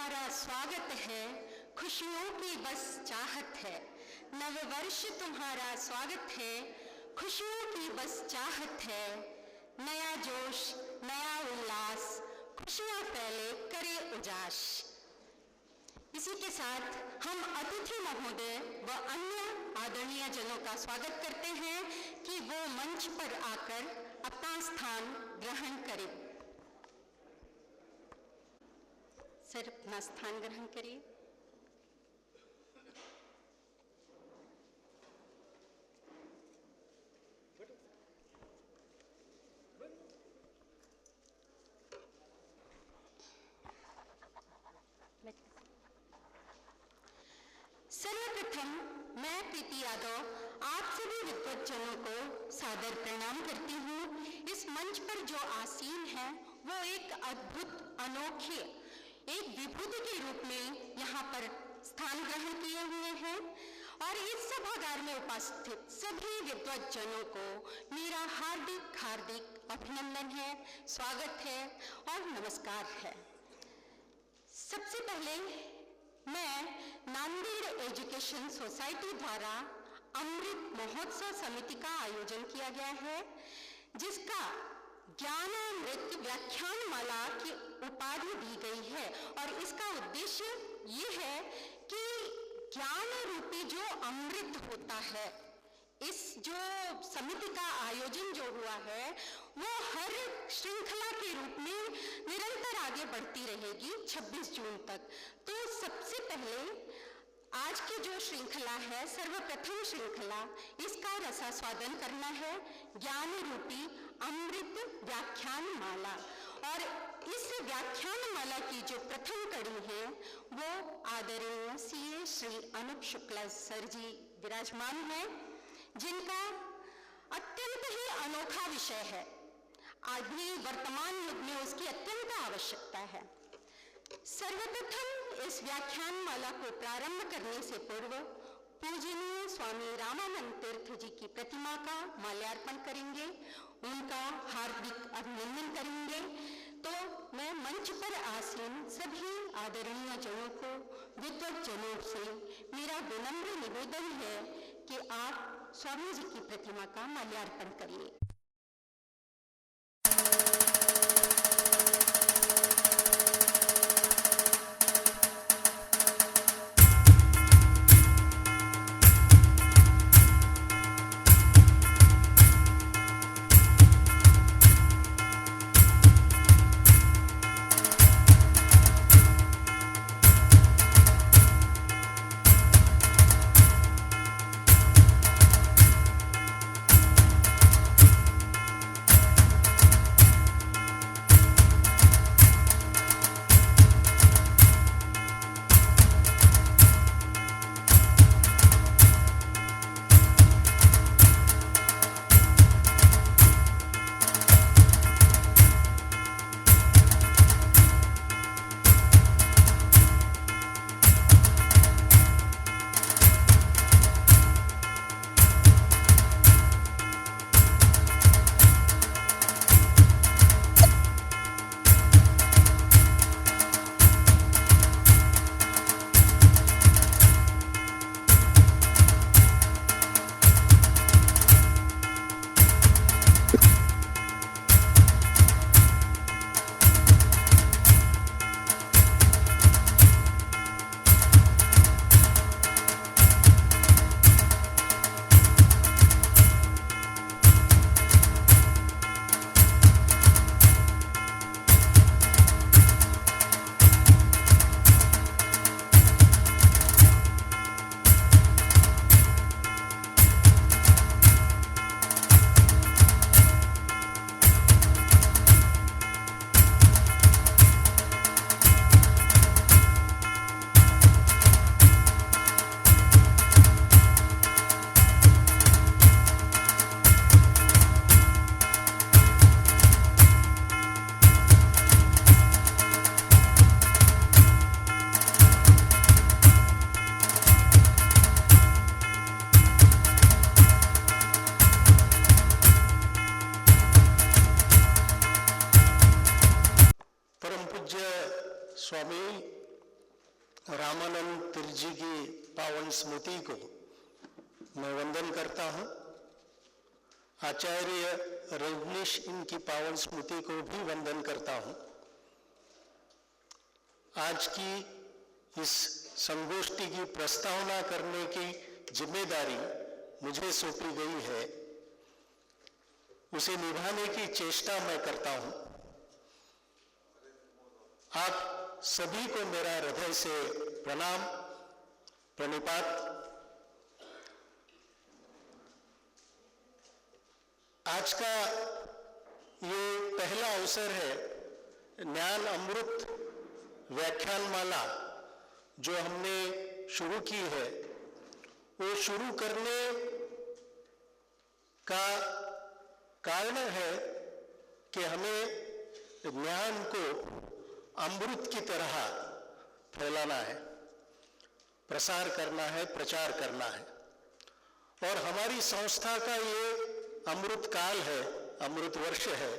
तुम्हारा स्वागत है, खुशियों की बस चाहत है। नववर्ष तुम्हारा स्वागत है, खुशियों की बस चाहत है। नया जोश, नया उल्लास, खुशियां फैले करे उजास। इसी के साथ हम अतिथि महोदय व अन्य आदरणीय जनों का स्वागत करते हैं कि वो मंच पर आकर अपना स्थान ग्रहण करें। सर, अपना स्थान ग्रहण करिए। सर्वप्रथम मैं प्रीति यादव आप सभी विद्वज्जनों को सादर प्रणाम करती हूँ। इस मंच पर जो आसीन है वो एक अद्भुत, अनोखे, एक विभूति के रूप में यहाँ पर स्थान ग्रहण किए हुए हैं और इस सभागार में उपस्थित सभी विद्वज्जनों को मेरा हार्दिक हार्दिक अभिनंदन है, स्वागत है और नमस्कार है। सबसे पहले मैं नांदेड़ एजुकेशन सोसाइटी द्वारा अमृत महोत्सव समिति का आयोजन किया गया है, जिसका ज्ञानामृत व्याख्यान माला की उपाधि दी गई है और इसका उद्देश्य ये है कि ज्ञान रूपी जो अमृत होता है, इस जो समिति का आयोजन जो हुआ है वो हर श्रृंखला के रूप में निरंतर आगे बढ़ती रहेगी 26 जून तक। तो सबसे पहले आज की जो श्रृंखला है, सर्वप्रथम श्रृंखला, इसका रसास्वादन करना है, ज्ञान रूपी अमृत व्याख्यान माला। और इस व्याख्यान माला की जो प्रथम कड़ी है वो आदरणीय सीए श्री अनूप शुक्ला सर जी विराजमान है, जिनका अत्यंत ही अनोखा विषय है। अभी वर्तमान युग में उसकी अत्यंत आवश्यकता है। सर्वप्रथम इस व्याख्यान माला को प्रारंभ करने से पूर्व पूजनीय स्वामी रामानंद तीर्थ जी की प्रतिमा का माल्यार्पण करेंगे, उनका हार्दिक अभिनंदन करेंगे। तो मैं मंच पर आसीन सभी आदरणीय जनों को, विद्वज्जनों से मेरा विनम्र निवेदन है कि आप स्वामी जी की प्रतिमा का माल्यार्पण करिए। स्वामी रामानंद तीर्थ जी की पावन स्मृति को मैं वंदन करता हूँ। आचार्य रजनीश इनकी पावन स्मृति को भी वंदन करता हूँ। आज की इस संगोष्ठी की प्रस्तावना करने की जिम्मेदारी मुझे सौंपी गई है, उसे निभाने की चेष्टा मैं करता हूँ। आप सभी को मेरा हृदय से प्रणाम, प्रणिपात। आज का ये पहला अवसर है ज्ञान अमृत व्याख्यानमाला जो हमने शुरू की है। वो शुरू करने का कारण है कि हमें ज्ञान को अमृत की तरह फैलाना है, प्रसार करना है, प्रचार करना है। और हमारी संस्था का ये अमृत काल है, अमृत वर्ष है,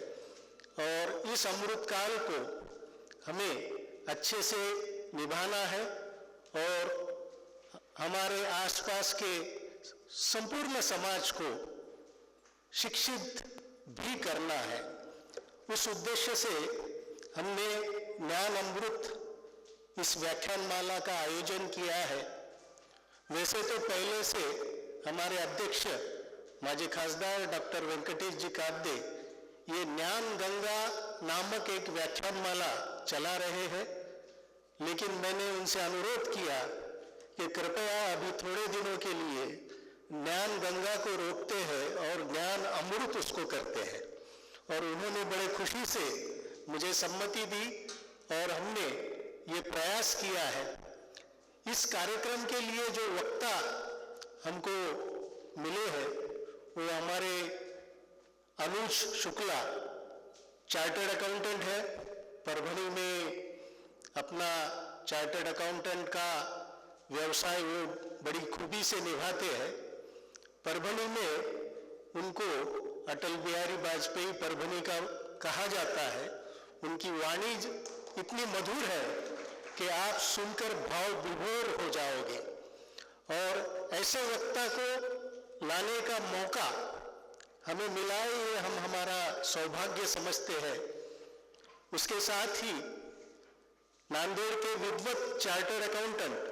और इस अमृत काल को हमें अच्छे से निभाना है और हमारे आसपास के संपूर्ण समाज को शिक्षित भी करना है। उस उद्देश्य से हमने ज्ञान अमृत इस व्याख्यानमाला का आयोजन किया है। वैसे तो पहले से हमारे अध्यक्ष माजी खासदार डॉक्टर वेंकटेश जी काब्दे ये ज्ञान गंगा नामक एक व्याख्यानमाला चला रहे हैं, लेकिन मैंने उनसे अनुरोध किया कि कृपया अभी थोड़े दिनों के लिए ज्ञान गंगा को रोकते हैं और ज्ञान अमृत उसको करते हैं। और उन्होंने बड़े खुशी से मुझे सम्मति दी और हमने ये प्रयास किया है। इस कार्यक्रम के लिए जो वक्ता हमको मिले हैं वो हमारे अनुज शुक्ला, चार्टर्ड अकाउंटेंट है, परभणी में अपना चार्टर्ड अकाउंटेंट का व्यवसाय वो बड़ी खूबी से निभाते हैं। परभणी में उनको अटल बिहारी वाजपेयी परभणी का कहा जाता है। उनकी वाणी इतनी मधुर है कि आप सुनकर भाव विभोर हो जाओगे। और ऐसे वक्ता को लाने का मौका हमें मिला है, ये हम हमारा सौभाग्य समझते हैं। उसके साथ ही नांदेड़ के विद्वत चार्टर्ड अकाउंटेंट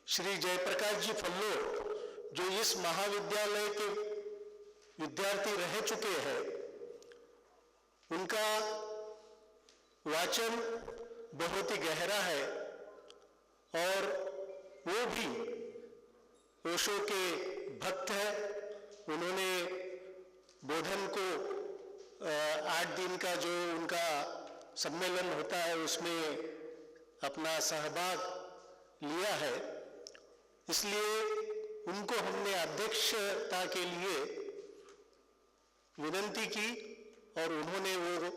श्री जयप्रकाश जी फल्लो, जो इस महाविद्यालय के विद्यार्थी रह चुके हैं, उनका वाचन बहुत ही गहरा है और वो भी ओशो के भक्त है। उन्होंने बोधन को 8 दिन का जो उनका सम्मेलन होता है उसमें अपना सहभाग लिया है, इसलिए उनको हमने अध्यक्षता के लिए विनंती की और उन्होंने वो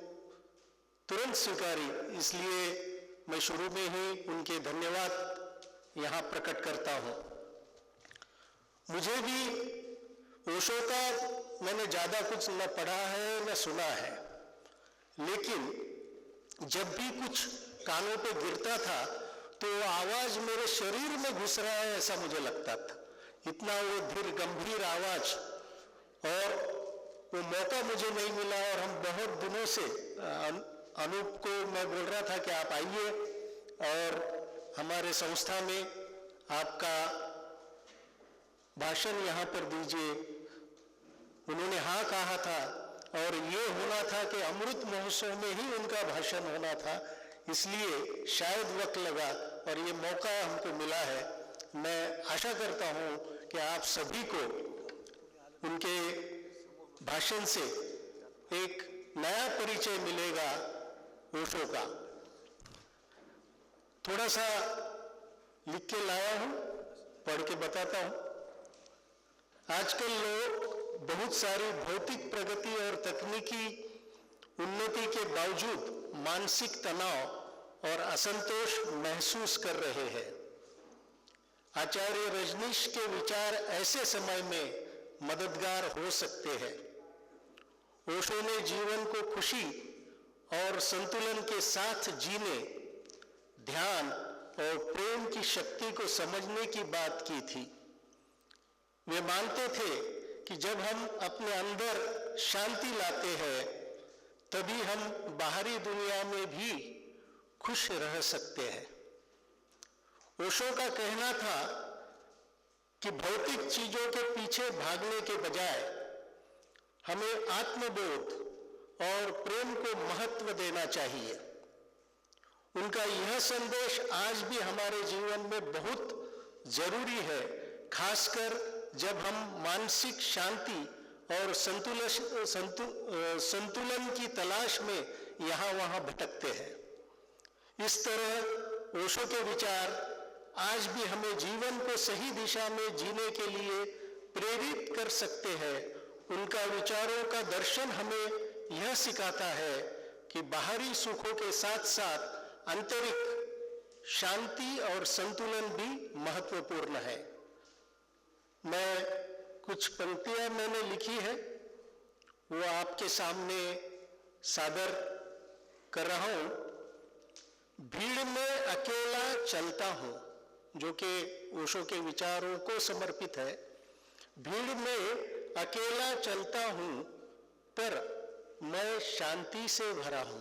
तुरंत स्वीकारी। इसलिए मैं शुरू में ही उनके धन्यवाद यहाँ प्रकट करता हूँ। मुझे भी ओशो का मैंने ज़्यादा कुछ न पढ़ा है न सुना है, लेकिन जब भी कुछ कानों पे गिरता था तो वो आवाज़ मेरे शरीर में घुस रहा है ऐसा मुझे लगता था। इतना वो धीर गंभीर आवाज़, और वो मौका मुझे नहीं मिला। और हम बहुत दिनों से अनूप को मैं बोल रहा था कि आप आइए और हमारे संस्था में आपका भाषण यहाँ पर दीजिए। उन्होंने हाँ कहा था और ये होना था कि अमृत महोत्सव में ही उनका भाषण होना था, इसलिए शायद वक्त लगा और ये मौका हमको मिला है। मैं आशा करता हूँ कि आप सभी को उनके भाषण से एक नया परिचय मिलेगा ओशो का। थोड़ा सा लिख के लाया हूँ, पढ़ के बताता हूँ। आजकल लोग बहुत सारी भौतिक प्रगति और तकनीकी उन्नति के बावजूद मानसिक तनाव और असंतोष महसूस कर रहे हैं। आचार्य रजनीश के विचार ऐसे समय में मददगार हो सकते हैं। ओशो ने जीवन को खुशी और संतुलन के साथ जीने, ध्यान और प्रेम की शक्ति को समझने की बात की थी। वे मानते थे कि जब हम अपने अंदर शांति लाते हैं तभी हम बाहरी दुनिया में भी खुश रह सकते हैं। ओशो का कहना था कि भौतिक चीजों के पीछे भागने के बजाय हमें आत्मबोध और प्रेम को महत्व देना चाहिए। उनका यह संदेश आज भी हमारे जीवन में बहुत जरूरी है, खासकर जब हम मानसिक शांति और संतुलन की तलाश में यहाँ वहाँ भटकते हैं। इस तरह ओशो के विचार आज भी हमें जीवन को सही दिशा में जीने के लिए प्रेरित कर सकते हैं। उनका विचारों का दर्शन हमें यह सिखाता है कि बाहरी सुखों के साथ साथ आंतरिक शांति और संतुलन भी महत्वपूर्ण है। मैं कुछ पंक्तियां मैंने लिखी है, वो आपके सामने सादर कर रहा हूं। भीड़ में अकेला चलता हूं, जो कि ओशो के विचारों को समर्पित है। भीड़ में अकेला चलता हूं पर मैं शांति से भरा हूं।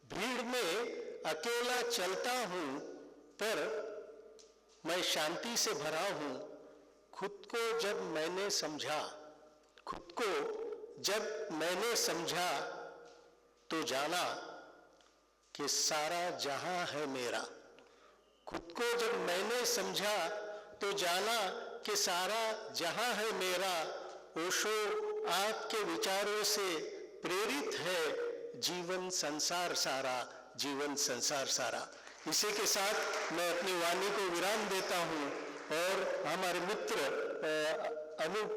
भीड़ में अकेला चलता हूं पर मैं शांति से भरा हूं। खुद को जब मैंने समझा तो जाना कि सारा जहां है मेरा। खुद को जब मैंने समझा तो जाना कि सारा जहां है मेरा। ओशो आपके विचारों से प्रेरित है, जीवन संसार सारा, जीवन संसार सारा। इसी के साथ मैं अपनी वाणी को विराम देता हूं और हमारे मित्र अनूप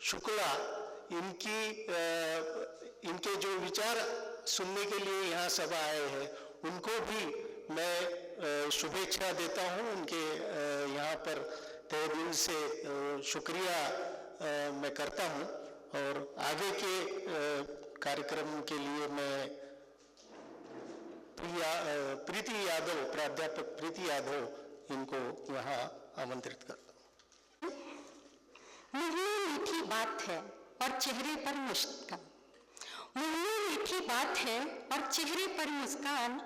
शुक्ला इनके जो विचार सुनने के लिए यहाँ सभा आए हैं, उनको भी मैं शुभेच्छा देता हूँ। उनके यहाँ पर तहे दिल से शुक्रिया मैं करता हूँ और आगे के कार्यक्रम के लिए मैं प्रीति यादव, प्राध्यापक प्रीति यादव, इनको यहाँ आमंत्रित करता हूँ। मुँह में मीठी बात है और चेहरे पर मुस्कान। मुँह में मीठी बात है और चेहरे पर मुस्कान।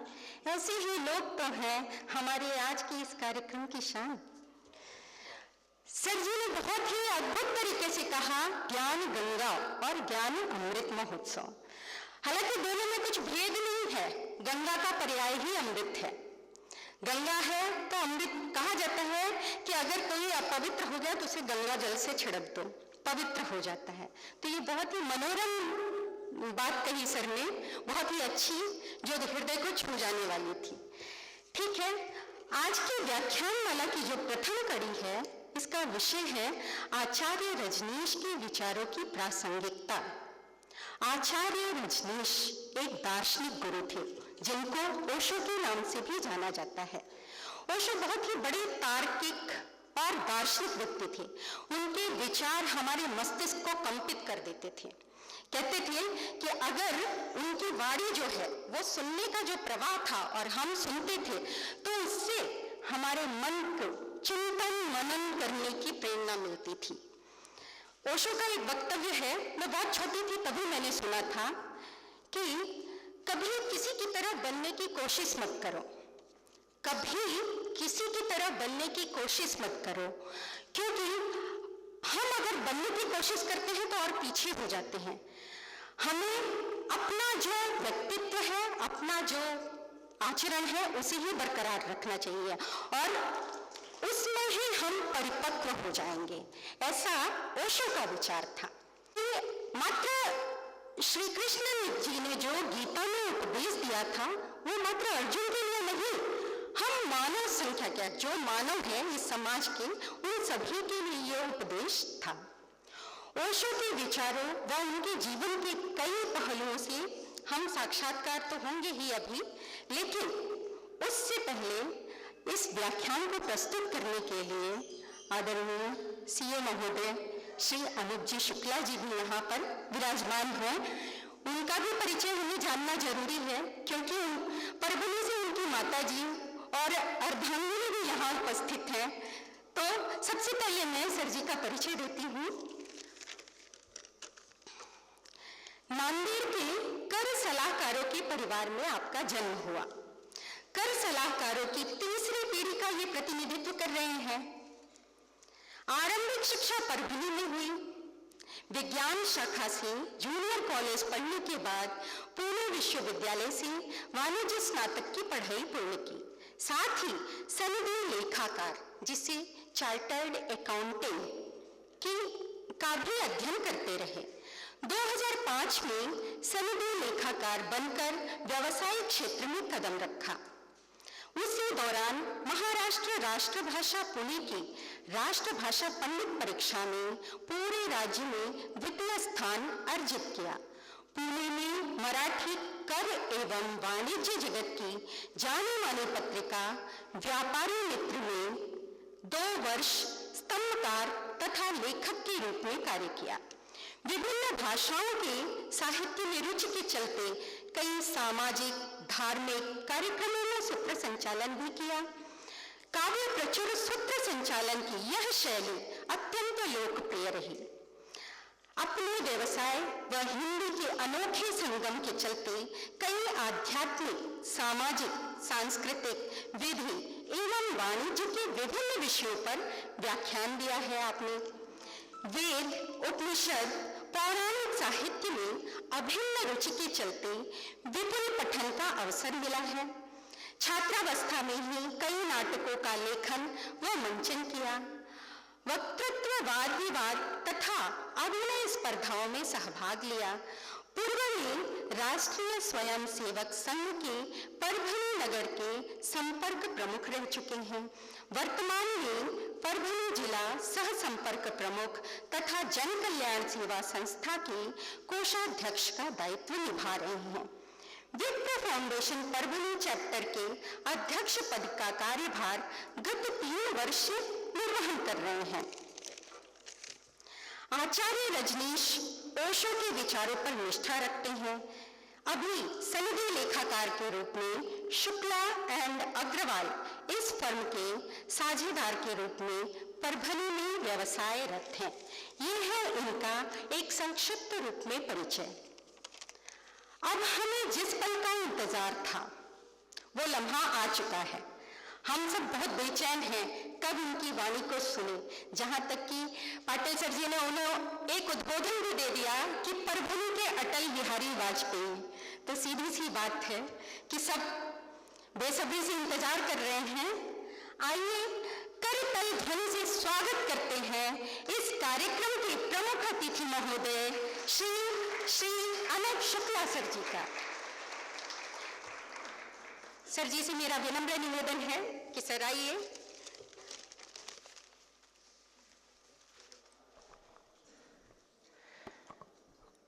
ऐसे ही लोग तो हैं हमारे आज के इस कार्यक्रम की शान। सर जी ने बहुत ही अद्भुत तरीके से कहा, ज्ञान गंगा और ज्ञान अमृत महोत्सव। हालांकि दोनों में कुछ भेद नहीं है, गंगा का पर्याय ही अमृत है। गंगा है तो अमृत कहा जाता है कि अगर कोई अपवित्र हो गया तो उसे गंगा जल से छिड़क दो, पवित्र हो जाता है। तो ये बहुत ही मनोरम बात कही सर ने, बहुत ही अच्छी, जो हृदय को छू जाने वाली थी। ठीक है, आज की व्याख्यानमाला की जो प्रथम कड़ी है, इसका विषय है आचार्य रजनीश के विचारों की प्रासंगिकता। आचार्य रजनीश एक दार्शनिक गुरु थे, जिनको ओशो के नाम से भी जाना जाता है। ओशो बहुत ही बड़े तार्किक और दार्शनिक व्यक्ति थे। उनके विचार हमारे मस्तिष्क को कंपित कर देते थे। कहते थे कि अगर उनकी वाणी जो है वो सुनने का जो प्रवाह था और हम सुनते थे तो उससे हमारे मन को चिंतन मनन करने की प्रेरणा मिलती थी। ओशो का एक वक्तव्य है, मैं बहुत छोटी थी तभी मैंने सुना था कि कभी किसी की तरह बनने की कोशिश मत करो, कभी किसी की तरह बनने की कोशिश मत करो, क्योंकि हम अगर बनने की कोशिश करते हैं तो और पीछे हो जाते हैं। हमें अपना जो व्यक्तित्व है, अपना जो आचरण है, उसे ही बरकरार रखना चाहिए और उसमें ही हम परिपक्व हो जाएंगे। ऐसा ओशो का विचार था। मात्र श्री कृष्ण जी ने जो गीता में उपदेश दिया था वो मात्र अर्जुन के लिए नहीं, हम मानव संख्या क्या, जो मानव है इस समाज के, उन सभी के लिए यह उपदेश था। ओशो के विचारों व उनके जीवन के कई पहलुओं से हम साक्षात्कार तो होंगे ही अभी, लेकिन उससे पहले इस व्याख्यान को प्रस्तुत करने के लिए आदरणीय सीए महोदय श्री अनूप जी शुक्ला जी भी यहाँ पर विराजमान हैं। उनका भी परिचय हमें जानना जरूरी है, क्योंकि परभनी से उनकी माता जी और अर्धांगिनी भी यहाँ उपस्थित हैं। तो सबसे पहले मैं सर जी का परिचय देती हूँ। नांदेड़ के कर सलाहकारों के परिवार में आपका जन्म हुआ। कर सलाहकारों की तीसरी पीढ़ी का ये प्रतिनिधित्व कर रहे हैं। आरंभिक शिक्षा परभनी में हुई। विज्ञान शाखा से जूनियर कॉलेज पढ़ने के बाद पुणे विश्वविद्यालय से वाणिज्य स्नातक की पढ़ाई पूर्ण की। साथ ही सनदी लेखाकार, जिसे चार्टर्ड अकाउंटिंग का भी अध्ययन करते रहे। 2005 में सनदी लेखाकार बनकर व्यवसायिक क्षेत्र में कदम रखा। उसी दौरान महाराष्ट्र राष्ट्रभाषा पुणे की राष्ट्रभाषा पंडित परीक्षा में पूरे राज्य में द्वितीय स्थान अर्जित किया। पुणे में मराठी कर एवं वाणिज्य जगत की जानी मानी पत्रिका व्यापारी मित्र में 2 वर्ष स्तंभकार तथा लेखक के रूप में कार्य किया। विभिन्न भाषाओं के साहित्य में रुचि के चलते कई सामाजिक धार्मिक कार्यक्रमों में सूत्र संचालन भी किया। काव्य प्रचुर सूत्र संचालन की यह शैली अत्यंत लोकप्रिय रही। अपने व्यवसाय व हिंदी के अनोखे संगम के चलते कई आध्यात्मिक, सामाजिक, सांस्कृतिक, विधि एवं वाणिज्य के विभिन्न विषयों पर व्याख्यान दिया है आपने। वेद, उपनिषद, पौराणिक साहित्य में अभिन्न रुचि के चलते विपुल पठन का अवसर मिला है। छात्रावस्था में ही कई नाटकों का लेखन व मंचन किया। वक्तृत्व, वाद विवाद तथा अभिनय स्पर्धाओं में सहभाग लिया। पूर्व में राष्ट्रीय स्वयंसेवक संघ के परभनी नगर के संपर्क प्रमुख रह चुके हैं। वर्तमान में परभनी जिला सह संपर्क प्रमुख तथा जन कल्याण सेवा संस्था के कोषाध्यक्ष का दायित्व निभा रहे हैं। विप्र फाउंडेशन परभनी चैप्टर के अध्यक्ष पद का कार्यभार गत 3 वर्ष से निर्वहन कर रहे हैं। आचार्य रजनीश ओशो के विचारों पर निष्ठा रखते हैं। अभी सनदी लेखाकार के रूप में शुक्ला एंड अग्रवाल इस फर्म के साझेदार के रूप में परभनी में व्यवसायरत हैं। यह है इनका एक संक्षिप्त रूप में परिचय। अब हमें जिस पल का इंतजार था वो लम्हा आ चुका है। हम सब बहुत बेचैन हैं कब इनकी वाणी को सुने। जहां तक कि पाटिल सर जी ने उन्हें एक उद्बोधन भी दे दिया कि परभनी के अटल बिहारी वाजपेयी। तो सीधी सी बात है कि सब बेसब्री से इंतजार कर रहे हैं। आइए करतल ध्वनि से स्वागत करते हैं इस कार्यक्रम के प्रमुख अतिथि महोदय श्री अनंत शुक्ला सर जी का। सर जी से मेरा विनम्र निवेदन है कि सर आइए।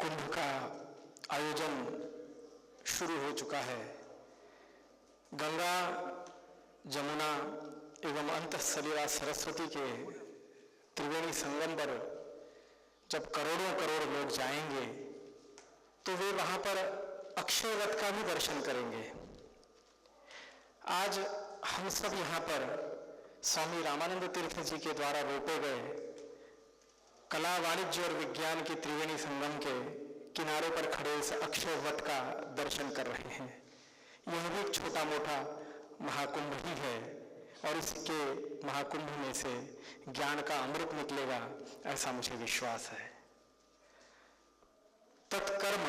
कुंभ का आयोजन शुरू हो चुका है। गंगा, जमुना एवं अंतःसलिला सरस्वती के त्रिवेणी संगम पर जब करोड़ों करोड़ लोग जाएंगे तो वे वहां पर अक्षयवट का भी दर्शन करेंगे। आज हम सब यहाँ पर स्वामी रामानंद तीर्थ जी के द्वारा रोपे गए कला, वाणिज्य और विज्ञान के त्रिवेणी संगम के किनारे पर खड़े इस अक्षयवट का दर्शन कर रहे हैं। यह भी एक छोटा मोटा महाकुंभ ही है और इसके महाकुंभ में से ज्ञान का अमृत निकलेगा, ऐसा मुझे विश्वास है। तत्कर्म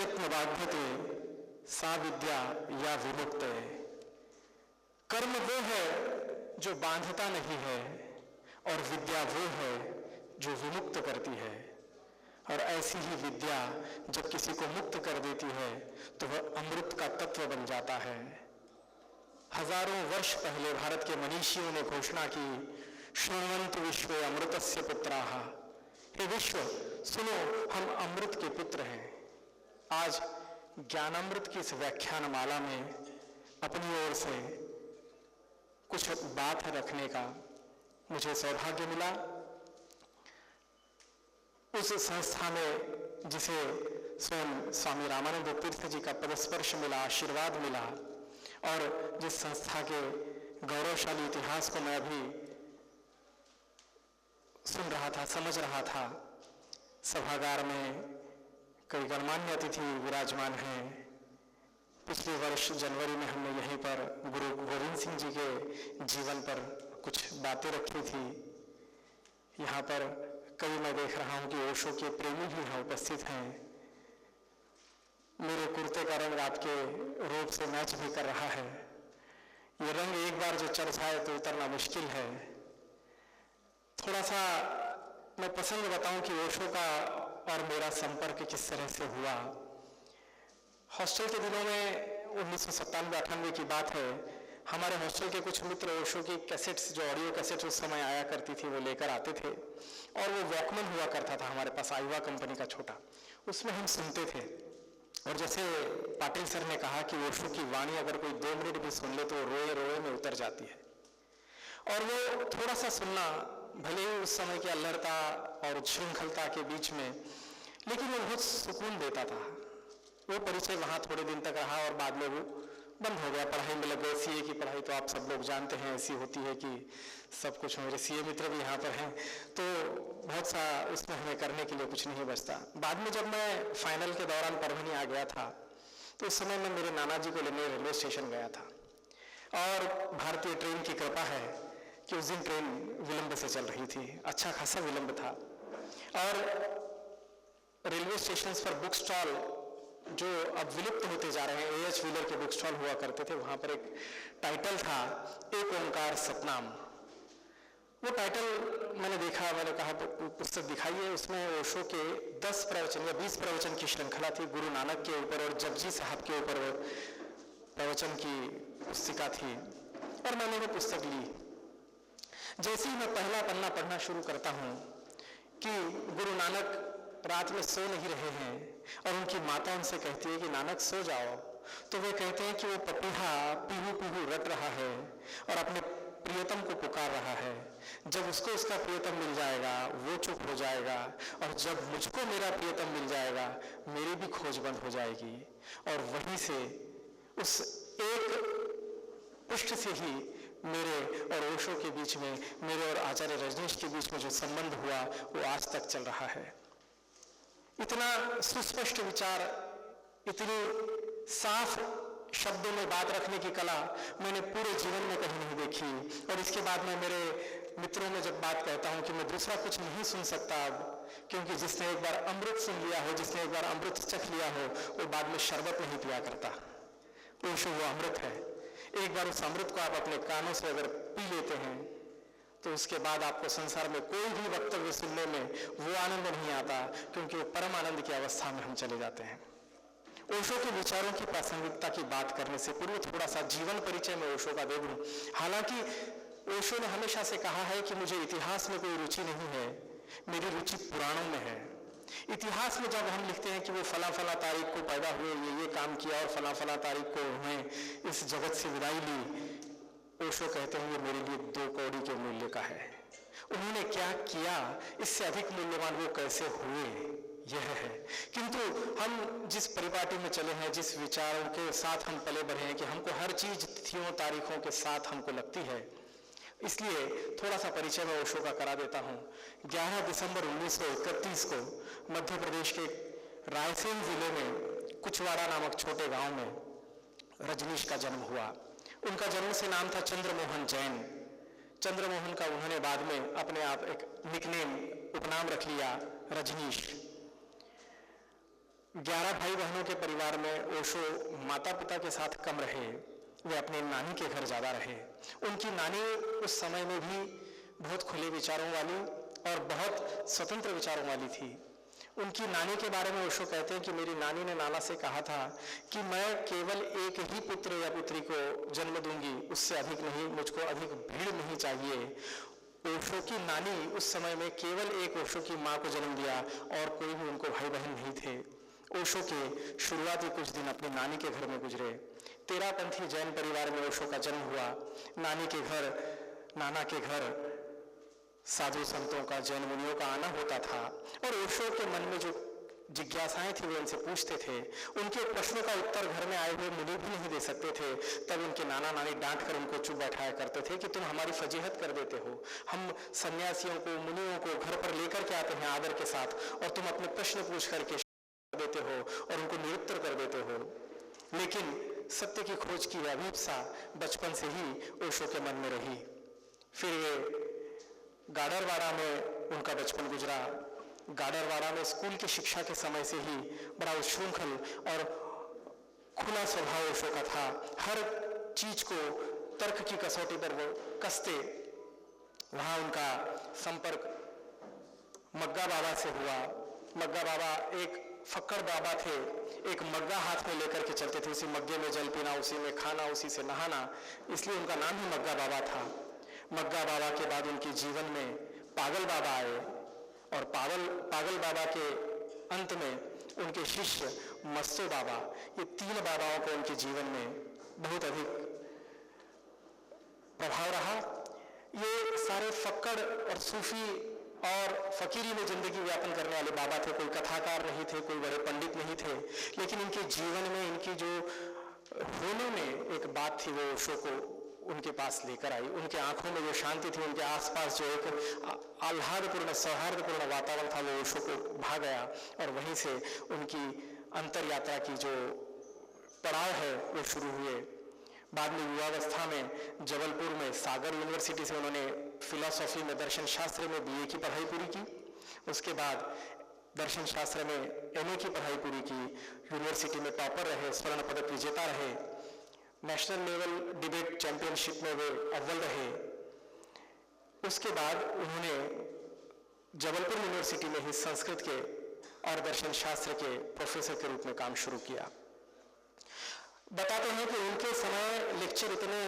यत्न बाध्यते सा विद्या या विमुक्त। कर्म वो है जो बांधता नहीं है और विद्या वो है जो विमुक्त करती है। और ऐसी ही विद्या जब किसी को मुक्त कर देती है तो वह अमृत का तत्व बन जाता है। हजारों वर्ष पहले भारत के मनीषियों ने घोषणा की, शृण्वन्तु विश्वे अमृतस्य पुत्राः। हे विश्व सुनो, हम अमृत के पुत्र हैं। आज ज्ञानामृत की इस व्याख्यान माला में अपनी ओर से कुछ बात रखने का मुझे सौभाग्य मिला। उस संस्था में जिसे स्वयं स्वामी रामानंद तीर्थ जी का पदस्पर्श मिला, आशीर्वाद मिला, और जिस संस्था के गौरवशाली इतिहास को मैं अभी सुन रहा था, समझ रहा था, सभागार में कई गणमान्य अतिथि विराजमान हैं। पिछले वर्ष जनवरी में हमने यहीं पर गुरु गोविंद सिंह जी के जीवन पर कुछ बातें रखी थी। यहाँ पर कई मैं देख रहा हूँ कि ओशो के प्रेमी भी यहाँ उपस्थित हैं। मेरे कुर्ते का रंग आपके रूप से मैच भी कर रहा है। ये रंग एक बार जो चढ़ जाए तो उतरना मुश्किल है। थोड़ा सा मैं प्रसंग बताऊं कि ओशो का और मेरा संपर्क किस तरह से हुआ। हॉस्टल के दिनों में 1997-98 की बात है, हमारे हॉस्टल के कुछ मित्र ओशो की कैसेट्स, जो ऑडियो कैसेट्स उस समय आया करती थी, वो लेकर आते थे, और वो वॉकमैन हुआ करता था हमारे पास, आईवा कंपनी का छोटा, उसमें हम सुनते थे। और जैसे पाटिल सर ने कहा कि ओशो की वाणी अगर कोई 2 मिनट भी सुन ले तो रोए रोए में उतर जाती है। और वो थोड़ा सा सुनना, भले ही उस समय की अल्लड़ता और उच्छृंखलता के बीच में, लेकिन वो बहुत सुकून देता था। वो परिचय वहाँ थोड़े दिन तक रहा और बाद में वो बंद हो गया। पढ़ाई में लग गए। सीए की पढ़ाई तो आप सब लोग जानते हैं ऐसी होती है कि सब कुछ, मेरे सीए मित्र भी यहाँ पर हैं, तो बहुत सा उसमें हमें करने के लिए कुछ नहीं बचता। बाद में जब मैं फाइनल के दौरान परभनी आ गया था, तो उस समय मैं मेरे नाना जी को लेने रेलवे स्टेशन गया था, और भारतीय ट्रेन की कृपा है कि उस दिन ट्रेन विलंब से चल रही थी, अच्छा खासा विलंब था। और रेलवे स्टेशन पर बुक स्टॉल जो अब विलुप्त होते जा रहे हैं, A.H. व्हीलर के बुक स्टॉल हुआ करते थे, वहाँ पर एक टाइटल था, एक ओंकार सतनाम। वो टाइटल मैंने देखा, मैंने कहा पुस्तक दिखाइए। उसमें ओशो के 10 प्रवचन या 20 प्रवचन की श्रृंखला थी, गुरु नानक के ऊपर और जपजी साहब के ऊपर प्रवचन की पुस्तिका थी, और मैंने वो पुस्तक ली। जैसे ही मैं पहला पन्ना पढ़ना शुरू करता हूँ कि गुरु नानक रात में सो नहीं रहे हैं और उनकी माता उनसे कहती है कि नानक सो जाओ, तो वे कहते हैं कि वो पपीहा पीहू पीहू रट रहा है और अपने प्रियतम को पुकार रहा है। जब उसको उसका प्रियतम मिल जाएगा वो चुप हो जाएगा, और जब मुझको मेरा प्रियतम मिल जाएगा मेरी भी खोज बंद हो जाएगी। और वहीं से उस एक पृष्ठ से ही मेरे और ओशो के बीच में, मेरे और आचार्य रजनीश के बीच में जो संबंध हुआ वो आज तक चल रहा है। इतना सुस्पष्ट विचार, इतनी साफ शब्दों में बात रखने की कला मैंने पूरे जीवन में कहीं नहीं देखी। और इसके बाद मैं मेरे मित्रों में जब बात कहता हूं कि मैं दूसरा कुछ नहीं सुन सकता अब, क्योंकि जिसने एक बार अमृत सुन लिया हो, जिसने एक बार अमृत चख लिया हो, वो बाद में शरबत नहीं पिया करता। ओशो वो अमृत है। एक बार उस अमृत को आप अपने कानों से अगर पी लेते हैं तो उसके बाद आपको संसार में कोई भी वक्तव्य सुनने में वो आनंद नहीं आता, क्योंकि वो परम आनंद की अवस्था में हम चले जाते हैं। ओशो के विचारों की प्रासंगिकता की बात करने से पूर्व थोड़ा सा जीवन परिचय में ओशो का दे दूं। हालांकि ओशो ने हमेशा से कहा है कि मुझे इतिहास में कोई रुचि नहीं है, मेरी रुचि पुराणों में है। इतिहास में जब हम लिखते हैं कि वो फला फला तारीख को पैदा हुए, ये काम किया और फला फला तारीख को उन्हें इस जगत से विदाई ली, ओशो कहते हैं ये मेरे लिए 2 कौड़ी के मूल्य का है। उन्होंने क्या किया, इससे अधिक मूल्यवान वो कैसे हुए, यह है। किंतु हम जिस परिपाटी में चले हैं, जिस विचारों के साथ हम पले बढ़े हैं कि हमको हर चीज तिथियों तारीखों के साथ हमको लगती है, इसलिए थोड़ा सा परिचय मैं ओशो का करा देता हूँ। 11 दिसंबर 1931 को मध्य प्रदेश के रायसेन जिले में कुचवाड़ा नामक छोटे गांव में रजनीश का जन्म हुआ। उनका जन्म से नाम था चंद्रमोहन जैन। चंद्रमोहन का उन्होंने बाद में अपने आप एक निकनेम, उपनाम रख लिया, रजनीश। 11 भाई बहनों के परिवार में ओशो माता पिता के साथ कम रहे, वे अपने नानी के घर ज़्यादा रहे। उनकी नानी उस समय में भी बहुत खुले विचारों वाली और बहुत स्वतंत्र विचारों वाली थी। उनकी नानी के बारे में ओशो कहते हैं कि मेरी नानी ने नाना से कहा था कि मैं केवल एक ही पुत्र या पुत्री को जन्म दूंगी, उससे अधिक नहीं, मुझको अधिक भीड़ नहीं चाहिए। ओशो की नानी उस समय में केवल एक ओशो की माँ को जन्म दिया और कोई भी उनको भाई बहन नहीं थे। ओशो के शुरुआती कुछ दिन अपनी नानी के घर में गुजरे। तेरापंथी जैन परिवार में ओशो का जन्म हुआ। नानी के घर, नाना के घर साधु संतों का, जैन मुनियों का आना होता था। और ओशो के मन में जो जिज्ञासाएं थी वो उनसे पूछते थे। उनके प्रश्नों का उत्तर घर में आए हुए मुनि भी नहीं दे सकते थे, तब उनके नाना नानी डांट कर उनको चुप बैठाया करते थे कि तुम हमारी फजीहत कर देते हो। हम सन्यासियों को, मुनियों को घर पर लेकर के आते हैं आदर के साथ, और तुम अपने प्रश्न पूछ करके देते हो और उनको निरुत्तर कर देते हो। लेकिन सत्य की खोज की अभिप्सा बचपन से ही ओशो के मन में रही। फिर ये गाडरवाड़ा में उनका बचपन गुजरा। गाडरवाड़ा में स्कूल की शिक्षा के समय से ही बड़ा उच्छृंखल और खुला स्वभाव ओशो का था। हर चीज को तर्क की कसौटी पर वो कसते। वहाँ उनका संपर्क मग्गा बाबा से हुआ। मग्गा बाबा एक फक्कड़ बाबा थे, एक मग्गा हाथ में लेकर के चलते थे, उसी मग्गे में जल पीना, उसी में खाना, उसी से नहाना, इसलिए उनका नाम ही मग्गा बाबा था। मग्गा बाबा के बाद उनके जीवन में पागल बाबा आए, और पागल बाबा के अंत में उनके शिष्य मस्तो बाबा। ये 3 बाबाओं को उनके जीवन में बहुत अधिक प्रभाव रहा। ये सारे फक्कड़ और सूफी और फकीरी में जिंदगी व्यापन करने वाले बाबा थे। कोई कथाकार नहीं थे, कोई बड़े पंडित नहीं थे, लेकिन इनके जीवन में इनकी जो होने में एक बात थी वो ओशो को उनके पास लेकर आई। उनके आंखों में जो शांति थी, उनके आसपास जो एक आह्लादपूर्ण सौहार्दपूर्ण वातावरण था, वो ओशो को भा गया, और वहीं से उनकी अंतर यात्रा की जो पड़ाव है वो शुरू हुए। बाद में युवावस्था में जबलपुर में सागर यूनिवर्सिटी से उन्होंने फिलॉसफी में, दर्शन शास्त्र में BA की पढ़ाई पूरी की। उसके बाद दर्शन शास्त्र में MA की पढ़ाई पूरी की। यूनिवर्सिटी में टॉपर रहे, स्वर्ण पदक विजेता रहे, नेशनल लेवल डिबेट चैंपियनशिप में वे अव्वल रहे। उसके बाद उन्होंने जबलपुर यूनिवर्सिटी में ही संस्कृत के और दर्शन शास्त्र के प्रोफेसर के रूप में काम शुरू किया। बताते हैं कि उनके समय लेक्चर इतने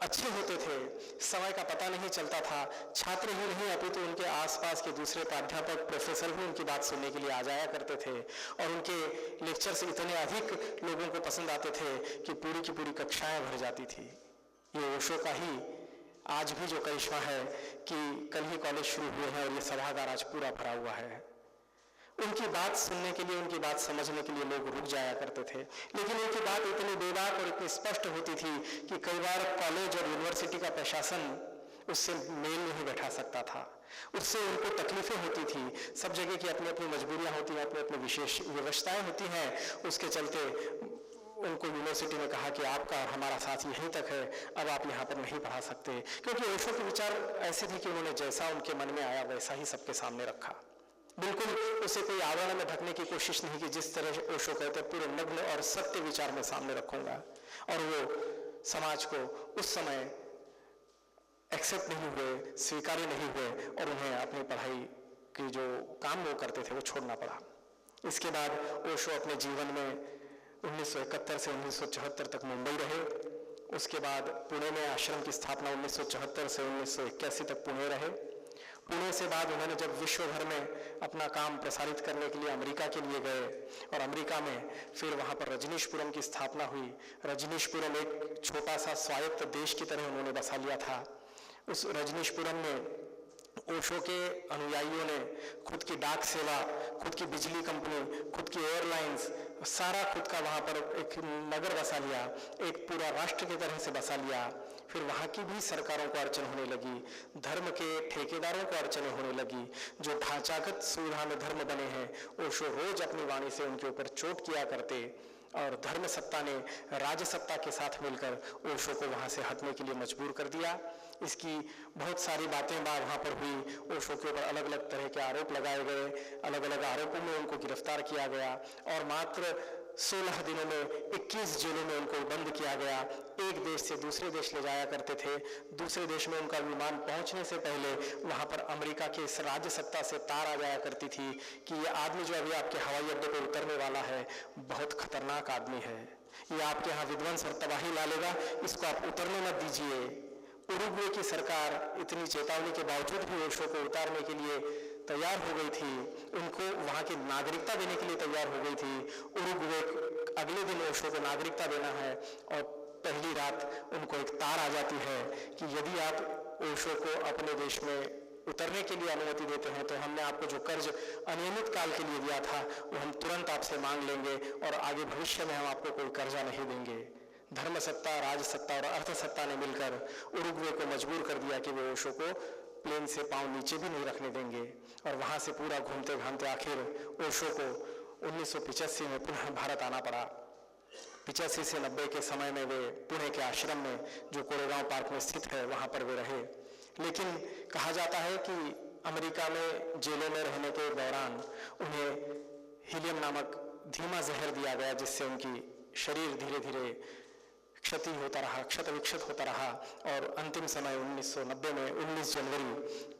अच्छे होते थे, समय का पता नहीं चलता था। छात्र ही नहीं अपितु उनके आसपास के दूसरे प्राध्यापक, प्रोफेसर भी उनकी बात सुनने के लिए आ जाया करते थे, और उनके लेक्चर्स इतने अधिक लोगों को पसंद आते थे कि पूरी की पूरी कक्षाएं भर जाती थी। ये ओशो का ही आज भी जो करिश्मा है कि कल ही कॉलेज शुरू हुए हैं और ये सभागार आज पूरा भरा हुआ है। उनकी बात सुनने के लिए, उनकी बात समझने के लिए लोग रुक जाया करते थे, लेकिन उनकी बात इतनी बेबाक और इतनी स्पष्ट होती थी कि कई बार कॉलेज और यूनिवर्सिटी का प्रशासन उससे मेल नहीं बैठा सकता था। उससे उनको तकलीफें होती थी। सब जगह की अपनी अपनी मजबूरियां होती हैं, अपनी अपनी विशेष व्यवस्थाएं होती हैं। उसके चलते उनको यूनिवर्सिटी ने कहा कि आपका और हमारा साथ यहीं तक है, अब आप यहाँ पर नहीं पढ़ा सकते, क्योंकि ओशो के विचार ऐसे थे कि उन्होंने जैसा उनके मन में आया वैसा ही सबके सामने रखा। बिल्कुल उसे कोई आवरण में ढकने की कोशिश नहीं की। जिस तरह ओशो कहते पूरे नग्न और सत्य विचार में सामने रखूंगा, और वो समाज को उस समय एक्सेप्ट नहीं हुए, स्वीकार्य नहीं हुए, और उन्हें अपनी पढ़ाई की जो काम वो करते थे वो छोड़ना पड़ा। इसके बाद ओशो अपने जीवन में 1971 से 1974 तक मुंबई रहे। उसके बाद पुणे में आश्रम की स्थापना 1974 से 1981 तक पुणे रहे। पुणे से बाद उन्होंने जब विश्व भर में अपना काम प्रसारित करने के लिए अमेरिका के लिए गए, और अमेरिका में फिर वहाँ पर रजनीशपुरम की स्थापना हुई। रजनीशपुरम एक छोटा सा स्वायत्त देश की तरह उन्होंने बसा लिया था। उस रजनीशपुरम में ओशो के अनुयायियों ने खुद की डाक सेवा, खुद की बिजली कंपनी, खुद की एयरलाइंस, सारा खुद का वहाँ पर एक नगर बसा लिया, एक पूरा राष्ट्र की तरह से बसा लिया। फिर वहाँ की भी सरकारों को अड़चन होने लगी, धर्म के ठेकेदारों को अड़चनें होने लगी, जो ढांचागत सुविधा में धर्म बने हैं। ओशो रोज अपनी वाणी से उनके ऊपर चोट किया करते, और धर्म सत्ता ने राज्य सत्ता के साथ मिलकर ओशो को वहाँ से हटने के लिए मजबूर कर दिया। इसकी बहुत सारी बातें वहाँ पर हुई। ओशो के ऊपर अलग अलग तरह के आरोप लगाए गए, अलग अलग आरोपों में उनको गिरफ्तार किया गया, और मात्र 16 दिनों में 21 जेलों में उनको बंद किया गया। एक देश से दूसरे देश ले जाया करते थे। दूसरे देश में उनका विमान पहुंचने से पहले वहां पर अमेरिका के इस राज्य सत्ता से तार आ जाया करती थी कि ये आदमी जो अभी आपके हवाई अड्डे पर उतरने वाला है बहुत खतरनाक आदमी है, ये आपके यहाँ विध्वंस और तबाही डालेगा, इसको आप उतरने मत दीजिए। उरुग्वे की सरकार इतनी चेतावनी के बावजूद भी ओशो को उतारने के लिए तैयार हो गई थी, उनको वहाँ की नागरिकता देने के लिए तैयार हो गई थी। उरुग्वे अगले दिन ओशो को नागरिकता देना है, और पहली रात उनको एक तार आ जाती है कि यदि आप ओशो को अपने देश में उतरने के लिए अनुमति देते हैं तो हमने आपको जो कर्ज अनियमित काल के लिए दिया था वो हम तुरंत आपसे मांग लेंगे और आगे भविष्य में हम आपको कोई कर्जा नहीं देंगे। धर्म सत्ता, राज सत्ता और अर्थ सत्ता ने मिलकर उरुग्वे को मजबूर कर दिया कि वे ओशो को प्लेन से पांव नीचे भी नहीं रखने देंगे और वहां से पूरा घूमते घामते आखिर ओशो को 1985 में पुनः भारत आना पड़ा। 85 से 90 के समय में वे पुणे के आश्रम में जो कोरेगांव पार्क में स्थित है वहां पर वे रहे। लेकिन कहा जाता है कि अमेरिका में जेलों में रहने के दौरान उन्हें हीलियम नामक धीमा जहर दिया गया जिससे उनकी शरीर धीरे धीरे क्षति होता रहा, क्षत विक्षत होता रहा और अंतिम समय 1990 में 19 जनवरी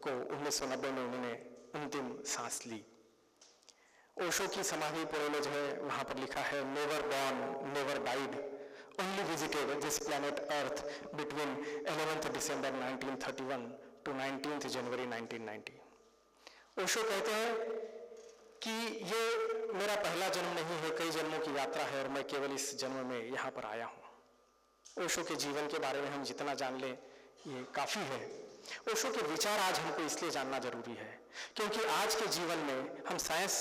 को 1990 में उन्होंने अंतिम सांस ली। ओशो की समाधि पुणे में जो है वहां पर लिखा है never born never died only visited this planet earth between 11th December 1931 to 19th January 1990। Osho कहते हैं कि ये मेरा पहला जन्म नहीं है, कई जन्मों की यात्रा है और मैं केवल इस जन्म में यहाँ पर आया हूँ। ओशो के जीवन के बारे में हम जितना जान लें ये काफ़ी है। ओशो के विचार आज हमको इसलिए जानना जरूरी है क्योंकि आज के जीवन में हम साइंस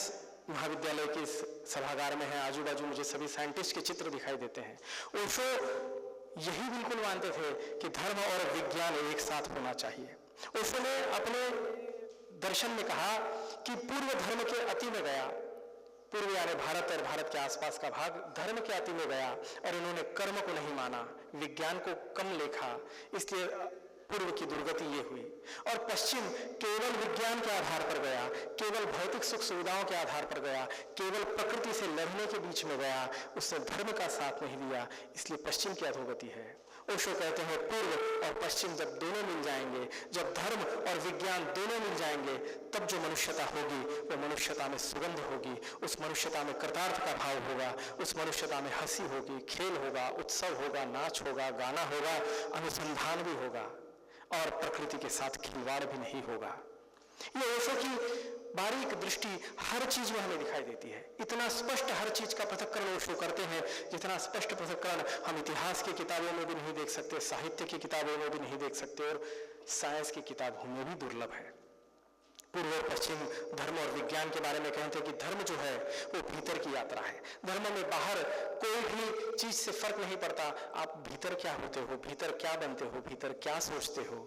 महाविद्यालय के इस सभागार में हैं, आजू बाजू मुझे सभी साइंटिस्ट के चित्र दिखाई देते हैं। ओशो यही बिल्कुल मानते थे कि धर्म और विज्ञान एक साथ होना चाहिए। ओशो ने अपने दर्शन में कहा कि पूर्व धर्म के अति में गया, पूर्व यानी भारत और भारत के आसपास का भाग धर्म के अति में गया और इन्होंने कर्म को नहीं माना, विज्ञान को कम लेखा, इसलिए पूर्व की दुर्गति ये हुई। और पश्चिम केवल विज्ञान के आधार पर गया, केवल भौतिक सुख सुविधाओं के आधार पर गया, केवल प्रकृति से लड़ने के बीच में गया, उसने धर्म का साथ नहीं दिया, इसलिए पश्चिम की अधोगति है। ओशो कहते हैं पूर्व और पश्चिम जब दोनों मिल जाएंगे, जब धर्म और विज्ञान दोनों मिल जाएंगे, तब जो मनुष्यता होगी वो मनुष्यता में सुगंध होगी, उस मनुष्यता में कृतार्थ का भाव होगा, उस मनुष्यता में हंसी होगी, खेल होगा, उत्सव होगा, नाच होगा, गाना होगा, अनुसंधान भी होगा और प्रकृति के साथ खिलवाड़ भी नहीं होगा। ये ओशो की बारीक दृष्टि हर चीज में हमें दिखाई देती है। इतना स्पष्ट हर चीज का पृथक्करण ओशो करते हैं जितना स्पष्ट पृथक्करण हम इतिहास की किताबों में भी नहीं देख सकते, साहित्य की किताबों में भी नहीं देख सकते और साइंस की किताबों में भी दुर्लभ है। पूर्व और पश्चिम धर्म और विज्ञान के बारे में कहते हैं कि धर्म जो है वो भीतर की यात्रा है। धर्म में बाहर कोई भी चीज से फर्क नहीं पड़ता, आप भीतर क्या होते हो, भीतर क्या बनते हो, भीतर क्या सोचते हो,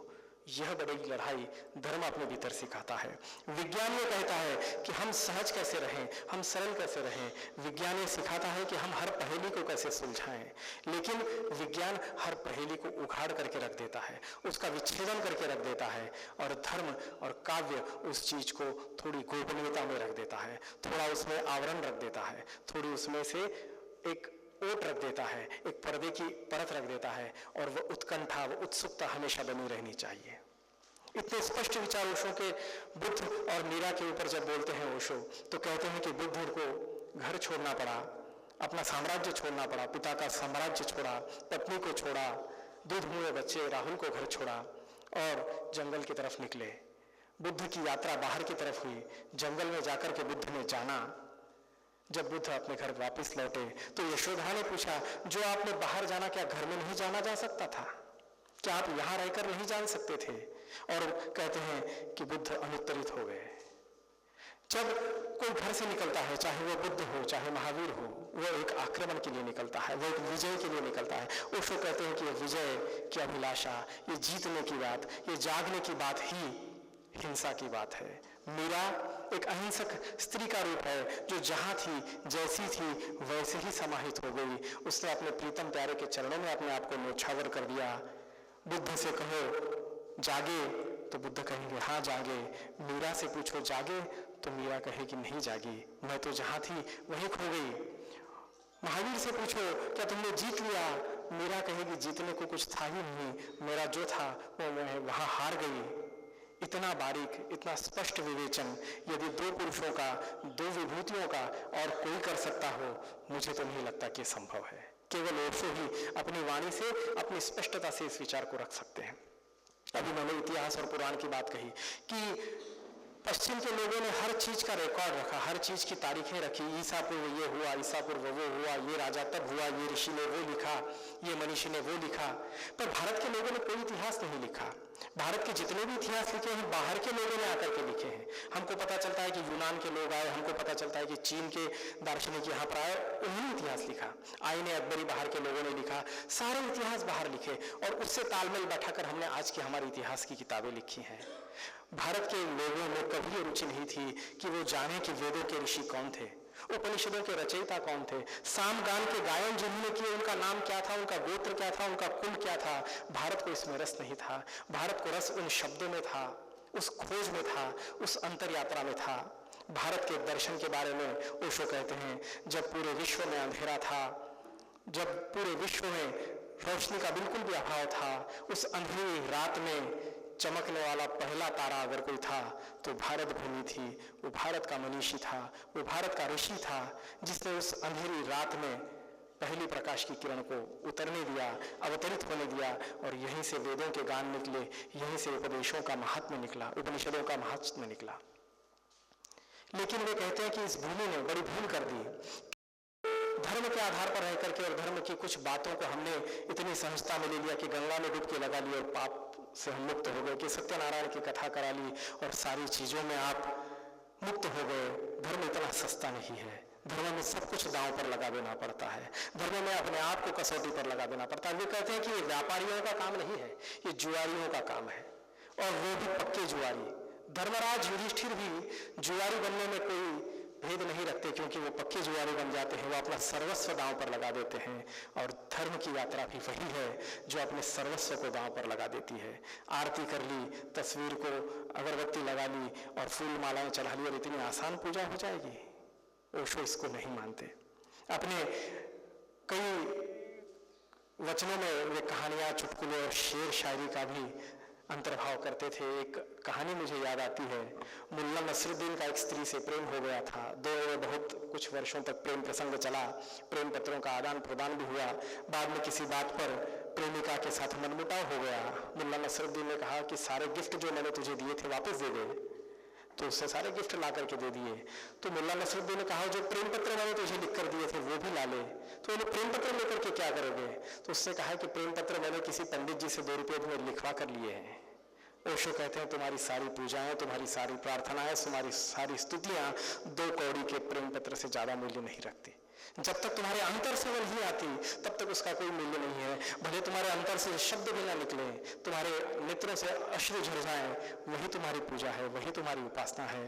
यह बड़ी लड़ाई धर्म अपने भीतर सिखाता है। विज्ञान ये कहता है कि हम सहज कैसे रहें, हम सरल कैसे रहें। विज्ञान ये सिखाता है कि हम हर पहेली को कैसे सुलझाएं, लेकिन विज्ञान हर पहेली को उखाड़ करके रख देता है, उसका विच्छेदन करके रख देता है और धर्म और काव्य उस चीज को थोड़ी गोपनीयता में रख देता है, थोड़ा उसमें आवरण रख देता है, थोड़ी उसमें से एक ओट रख देता है, एक पर्दे की परत रख देता है और वह उत्कंठा, वह उत्सुकता हमेशा बनी रहनी चाहिए। इतने स्पष्ट विचार ओशो के बुद्ध और मीरा के ऊपर जब बोलते हैं ओशो, तो कहते हैं कि बुद्ध को घर छोड़ना पड़ा, अपना साम्राज्य छोड़ना पड़ा, पिता का साम्राज्य छोड़ा, पत्नी को छोड़ा, दूध मुए बच्चे राहुल को घर छोड़ा और जंगल की तरफ निकले। बुद्ध की यात्रा बाहर की तरफ हुई, जंगल में जाकर के बुद्ध ने जाना। जब बुद्ध अपने घर वापस लौटे तो यशोदा ने पूछा, जो आपने बाहर जाना क्या घर में नहीं जाना जा सकता था, क्या आप यहाँ रहकर नहीं जान सकते थे? और कहते हैं कि बुद्ध अनुत्तरित हो गए। जब कोई घर से निकलता है, चाहे वो बुद्ध हो चाहे महावीर हो, वो एक आक्रमण के लिए निकलता है, वो एक विजय के लिए निकलता है। ओशो कहते हैं कि ये विजय की अभिलाषा, ये जीतने की बात, ये जागने की बात ही हिंसा की बात है। मीरा एक अहिंसक स्त्री का रूप है जो जहां थी, जैसी थी वैसे ही समाहित हो गई। उसने अपने प्रीतम प्यारे के चरणों में अपने आप को न्योछावर कर दिया। बुद्ध से कहो जागे तो बुद्ध कहेंगे हाँ जागे, मीरा से पूछो जागे तो मीरा कहेगी नहीं जागी, मैं तो जहां थी वहीं खो गई। महावीर से पूछो क्या तुमने जीत लिया, मीरा कहेगी जीतने को कुछ था ही नहीं, मेरा जो था वो मैं वहां हार गई। इतना बारीक, इतना स्पष्ट विवेचन यदि दो पुरुषों का, दो विभूतियों का और कोई कर सकता हो, मुझे तो नहीं लगता कि संभव है। केवल ओशो ही अपनी वाणी से, अपनी स्पष्टता से इस विचार को रख सकते हैं। अभी मैंने इतिहास और पुराण की बात कही कि पश्चिम के लोगों ने हर चीज का रिकॉर्ड रखा, हर चीज की तारीखें रखी, ईसा पूर्व ये हुआ, ईसा पूर्व वो हुआ, ये राजा तब हुआ, ये ऋषि ने वो लिखा, ये मनीषी ने वो लिखा। पर भारत के लोगों ने कोई इतिहास नहीं लिखा। भारत के जितने भी इतिहास लिखे हैं बाहर के लोगों ने आकर के लिखे हैं। हमको पता चलता है कि यूनान के लोग आए, हमको पता चलता है कि चीन के दार्शनिक यहाँ पर आए, उन्होंने इतिहास लिखा। आईने अकबरी बाहर के लोगों ने लिखा, सारे इतिहास बाहर लिखे और उससे तालमेल बैठाकर हमने आज की हमारे इतिहास की किताबें लिखी हैं। भारत के लोगों में कभी ये रुचि नहीं थी कि वो जाने कि वेदों के ऋषि कौन थे, उपनिषदों के रचयिता कौन थे, सामगान के गायन जिन्होंने किए उनका नाम क्या था, उनका गोत्र क्या था, उनका कुल क्या था। भारत को इसमें रस नहीं था। भारत को रस उन शब्दों में था, उस खोज में था, उस अंतर यात्रा में था। भारत के दर्शन के बारे में ओशो कहते हैं, जब पूरे विश्व में अंधेरा था, जब पूरे विश्व में रोशनी का बिल्कुल भी अभाव था, उस अंधेरी रात में चमकने वाला पहला तारा अगर कोई था तो भारत भूमि थी। वो भारत का मनीषी था, वो भारत का ऋषि था, जिसने उस अंधेरी रात में पहली प्रकाश की किरण को उतरने दिया, अवतरित होने दिया और यहीं से वेदों के गान निकले, यहीं से उपदेशों का महात्म्य निकला, उपनिषदों का महात्म्य निकला। लेकिन वे कहते हैं कि इस भूमि ने बड़ी भूल कर दी। धर्म के आधार पर रह करके और धर्म की कुछ बातों को हमने इतनी सहजता में ले लिया कि गंगा में डुबकी लगा ली और पाप से हम मुक्त हो गए, कि सत्यनारायण की कथा करा ली और सारी चीजों में आप मुक्त हो गए। धर्म इतना सस्ता नहीं है। धर्म में सब कुछ दांव पर लगा देना पड़ता है। धर्म में अपने आप को कसौटी पर लगा देना पड़ता है। वे कहते हैं कि ये व्यापारियों का काम नहीं है, ये जुआरियों का काम है, और वो भी पक्के जुआरी। धर्मराज युधिष्ठिर भी जुआरी बनने में कोई भेद नहीं रखते, क्योंकि वो पक्के जुआरी बन जाते हैं। वो अपना सर्वस्व दांव पर लगा देते हैं और धर्म की यात्रा भी वही है जो अपने सर्वस्व को दांव पर लगा देती है। आरती कर ली, तस्वीर को अगरबत्ती लगा ली और फूल मालाएं चढ़ा ली और इतनी आसान पूजा हो जाएगी। ओशो इसको नहीं मानते। अपने कई वचनों में वे कहानियां, चुटकुले और शेर शायरी का भी अंतर्भाव करते थे। एक कहानी मुझे याद आती है, मुल्ला नसरुद्दीन का एक स्त्री से प्रेम हो गया था। दोनों में बहुत कुछ वर्षों तक प्रेम प्रसंग चला, प्रेम पत्रों का आदान प्रदान भी हुआ। बाद में किसी बात पर प्रेमिका के साथ मनमुटाव हो गया। मुल्ला नसरुद्दीन ने कहा कि सारे गिफ्ट जो मैंने तुझे दिए थे वापस दे दे, तो उससे सारे गिफ्ट ला करके दे दिए। तो मुल्ला नसरुद्दीन ने कहा जो प्रेम पत्र मैंने तुझे लिख कर दिए थे वो भी ला ले। तो उन्हें प्रेम पत्र लेकर के क्या करोगे? तो उसने कहा कि प्रेम पत्र मैंने किसी पंडित जी से 2 रुपये में लिखवा कर लिए हैं। ओशो कहते हैं तुम्हारी सारी पूजाएं, तुम्हारी सारी प्रार्थनाएं, तुम्हारी सारी स्तुतियां 2 कौड़ी के प्रेम पत्र से ज्यादा मूल्य नहीं रखती। जब तक तुम्हारे अंतर से वो नहीं आती तब तक उसका कोई मूल्य नहीं है। भले तुम्हारे अंतर से शब्द भी ना निकले, तुम्हारे नेत्रों से अश्रु झर जाए, वही तुम्हारी पूजा है, वही तुम्हारी उपासना है।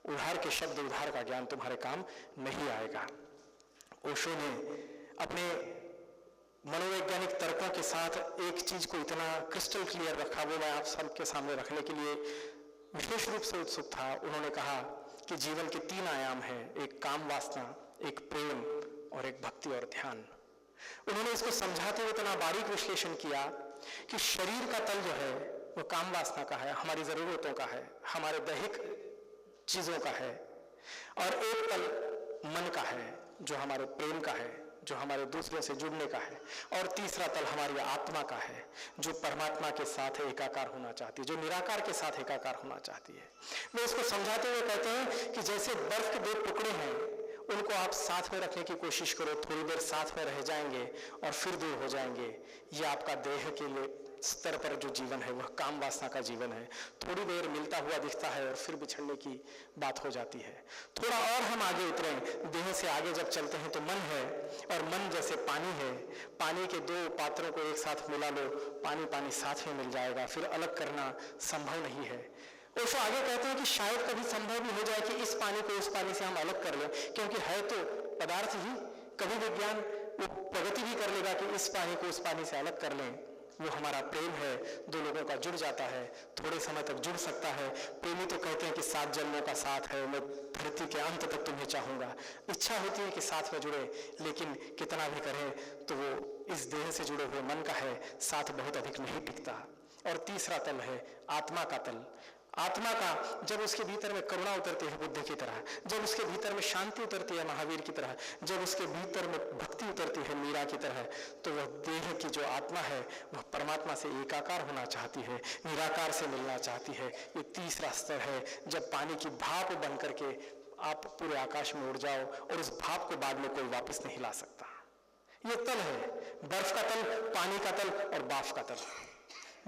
उधार के शब्द, उधार का ज्ञान तुम्हारे काम नहीं आएगा। ओशो ने अपने मनोवैज्ञानिक तर्कों के साथ एक चीज को इतना क्रिस्टल क्लियर रखा, वो मैं आप सबके सामने रखने के लिए विशेष रूप से उत्सुक था। उन्होंने कहा कि जीवन के 3 आयाम हैं, एक काम वासना, एक प्रेम और एक भक्ति और ध्यान। उन्होंने इसको समझाते हुए इतना बारीक विश्लेषण किया कि शरीर का तल जो है वो काम वासना का है, हमारी जरूरतों का है, हमारे दैहिक चीजों का है, और एक तल मन का है जो हमारे प्रेम का है, जो हमारे दूसरों से जुड़ने का है, और तीसरा तल हमारी आत्मा का है जो परमात्मा के साथ एकाकार होना चाहती है, जो निराकार के साथ एकाकार होना चाहती है। वे इसको समझाते हुए कहते हैं कि जैसे बर्फ के 2 टुकड़े हैं, उनको आप साथ में रखने की कोशिश करो, थोड़ी देर साथ में रह जाएंगे और फिर दूर हो जाएंगे। ये आपका देह के लिए स्तर पर जो जीवन है वह काम वासना का जीवन है। थोड़ी देर मिलता हुआ दिखता है और फिर बिछड़ने की बात हो जाती है। थोड़ा और हम आगे उतरें, देह से आगे जब चलते हैं तो मन है, और मन जैसे पानी है। पानी के 2 पात्रों को एक साथ मिला लो, पानी पानी साथ में मिल जाएगा, फिर अलग करना संभव नहीं है। ओशो आगे कहते हैं कि शायद कभी संभव भी हो जाए कि इस पानी को उस पानी से हम अलग कर लें, क्योंकि है तो पदार्थ ही। कभी विज्ञान वो प्रगति भी कर लेगा कि इस पानी को उस पानी से अलग कर लें। वो हमारा प्रेम है, 2 लोगों का जुड़ जाता है, थोड़े समय तक जुड़ सकता है। प्रेमी तो कहते हैं कि 7 जन्मों का साथ है, मैं धरती के अंत तक तुम्हें चाहूंगा। इच्छा होती है कि साथ में जुड़े, लेकिन कितना भी करें तो वो इस देह से जुड़े हुए मन का है, साथ बहुत अधिक नहीं टिकता। और तीसरा तल है आत्मा का तल। आत्मा का जब उसके भीतर में करुणा उतरती है बुद्ध की तरह, जब उसके भीतर में शांति उतरती है महावीर की तरह, जब उसके भीतर में भक्ति उतरती है मीरा की तरह, तो वह देह की जो आत्मा है वह परमात्मा से एकाकार होना चाहती है, निराकार से मिलना चाहती है। ये तीसरा स्तर है, जब पानी की भाप बन करके आप पूरे आकाश में उड़ जाओ और उस भाप को बाद में कोई वापस नहीं ला सकता। ये तल है, बर्फ का तल, पानी का तल और बाफ का तल।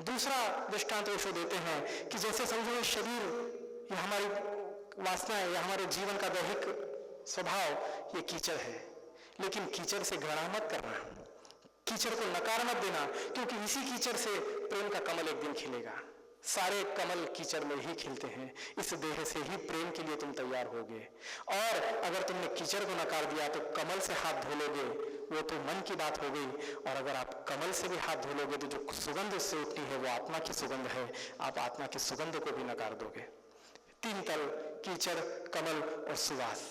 दूसरा दृष्टांत ओशो देते हैं कि जैसे समझो ये शरीर, ये हमारी वासनाएं या हमारे जीवन का दैहिक स्वभाव ये कीचड़ है, लेकिन कीचड़ से घृणा मत करना, कीचड़ को नकार मत देना, क्योंकि इसी कीचड़ से प्रेम का कमल एक दिन खिलेगा। सारे कमल कीचड़ में ही खिलते हैं, इस देह से ही प्रेम के लिए तुम तैयार होगे। और अगर तुमने कीचड़ को नकार दिया तो कमल से हाथ धो लोगे, वो तो मन की बात हो गई। और अगर आप कमल से भी हाथ धो लोगे तो जो सुगंध उससे उठती है वो आत्मा की सुगंध है, आप आत्मा की सुगंध को भी नकार दोगे। 3 तल, कीचड़, कमल और सुवास।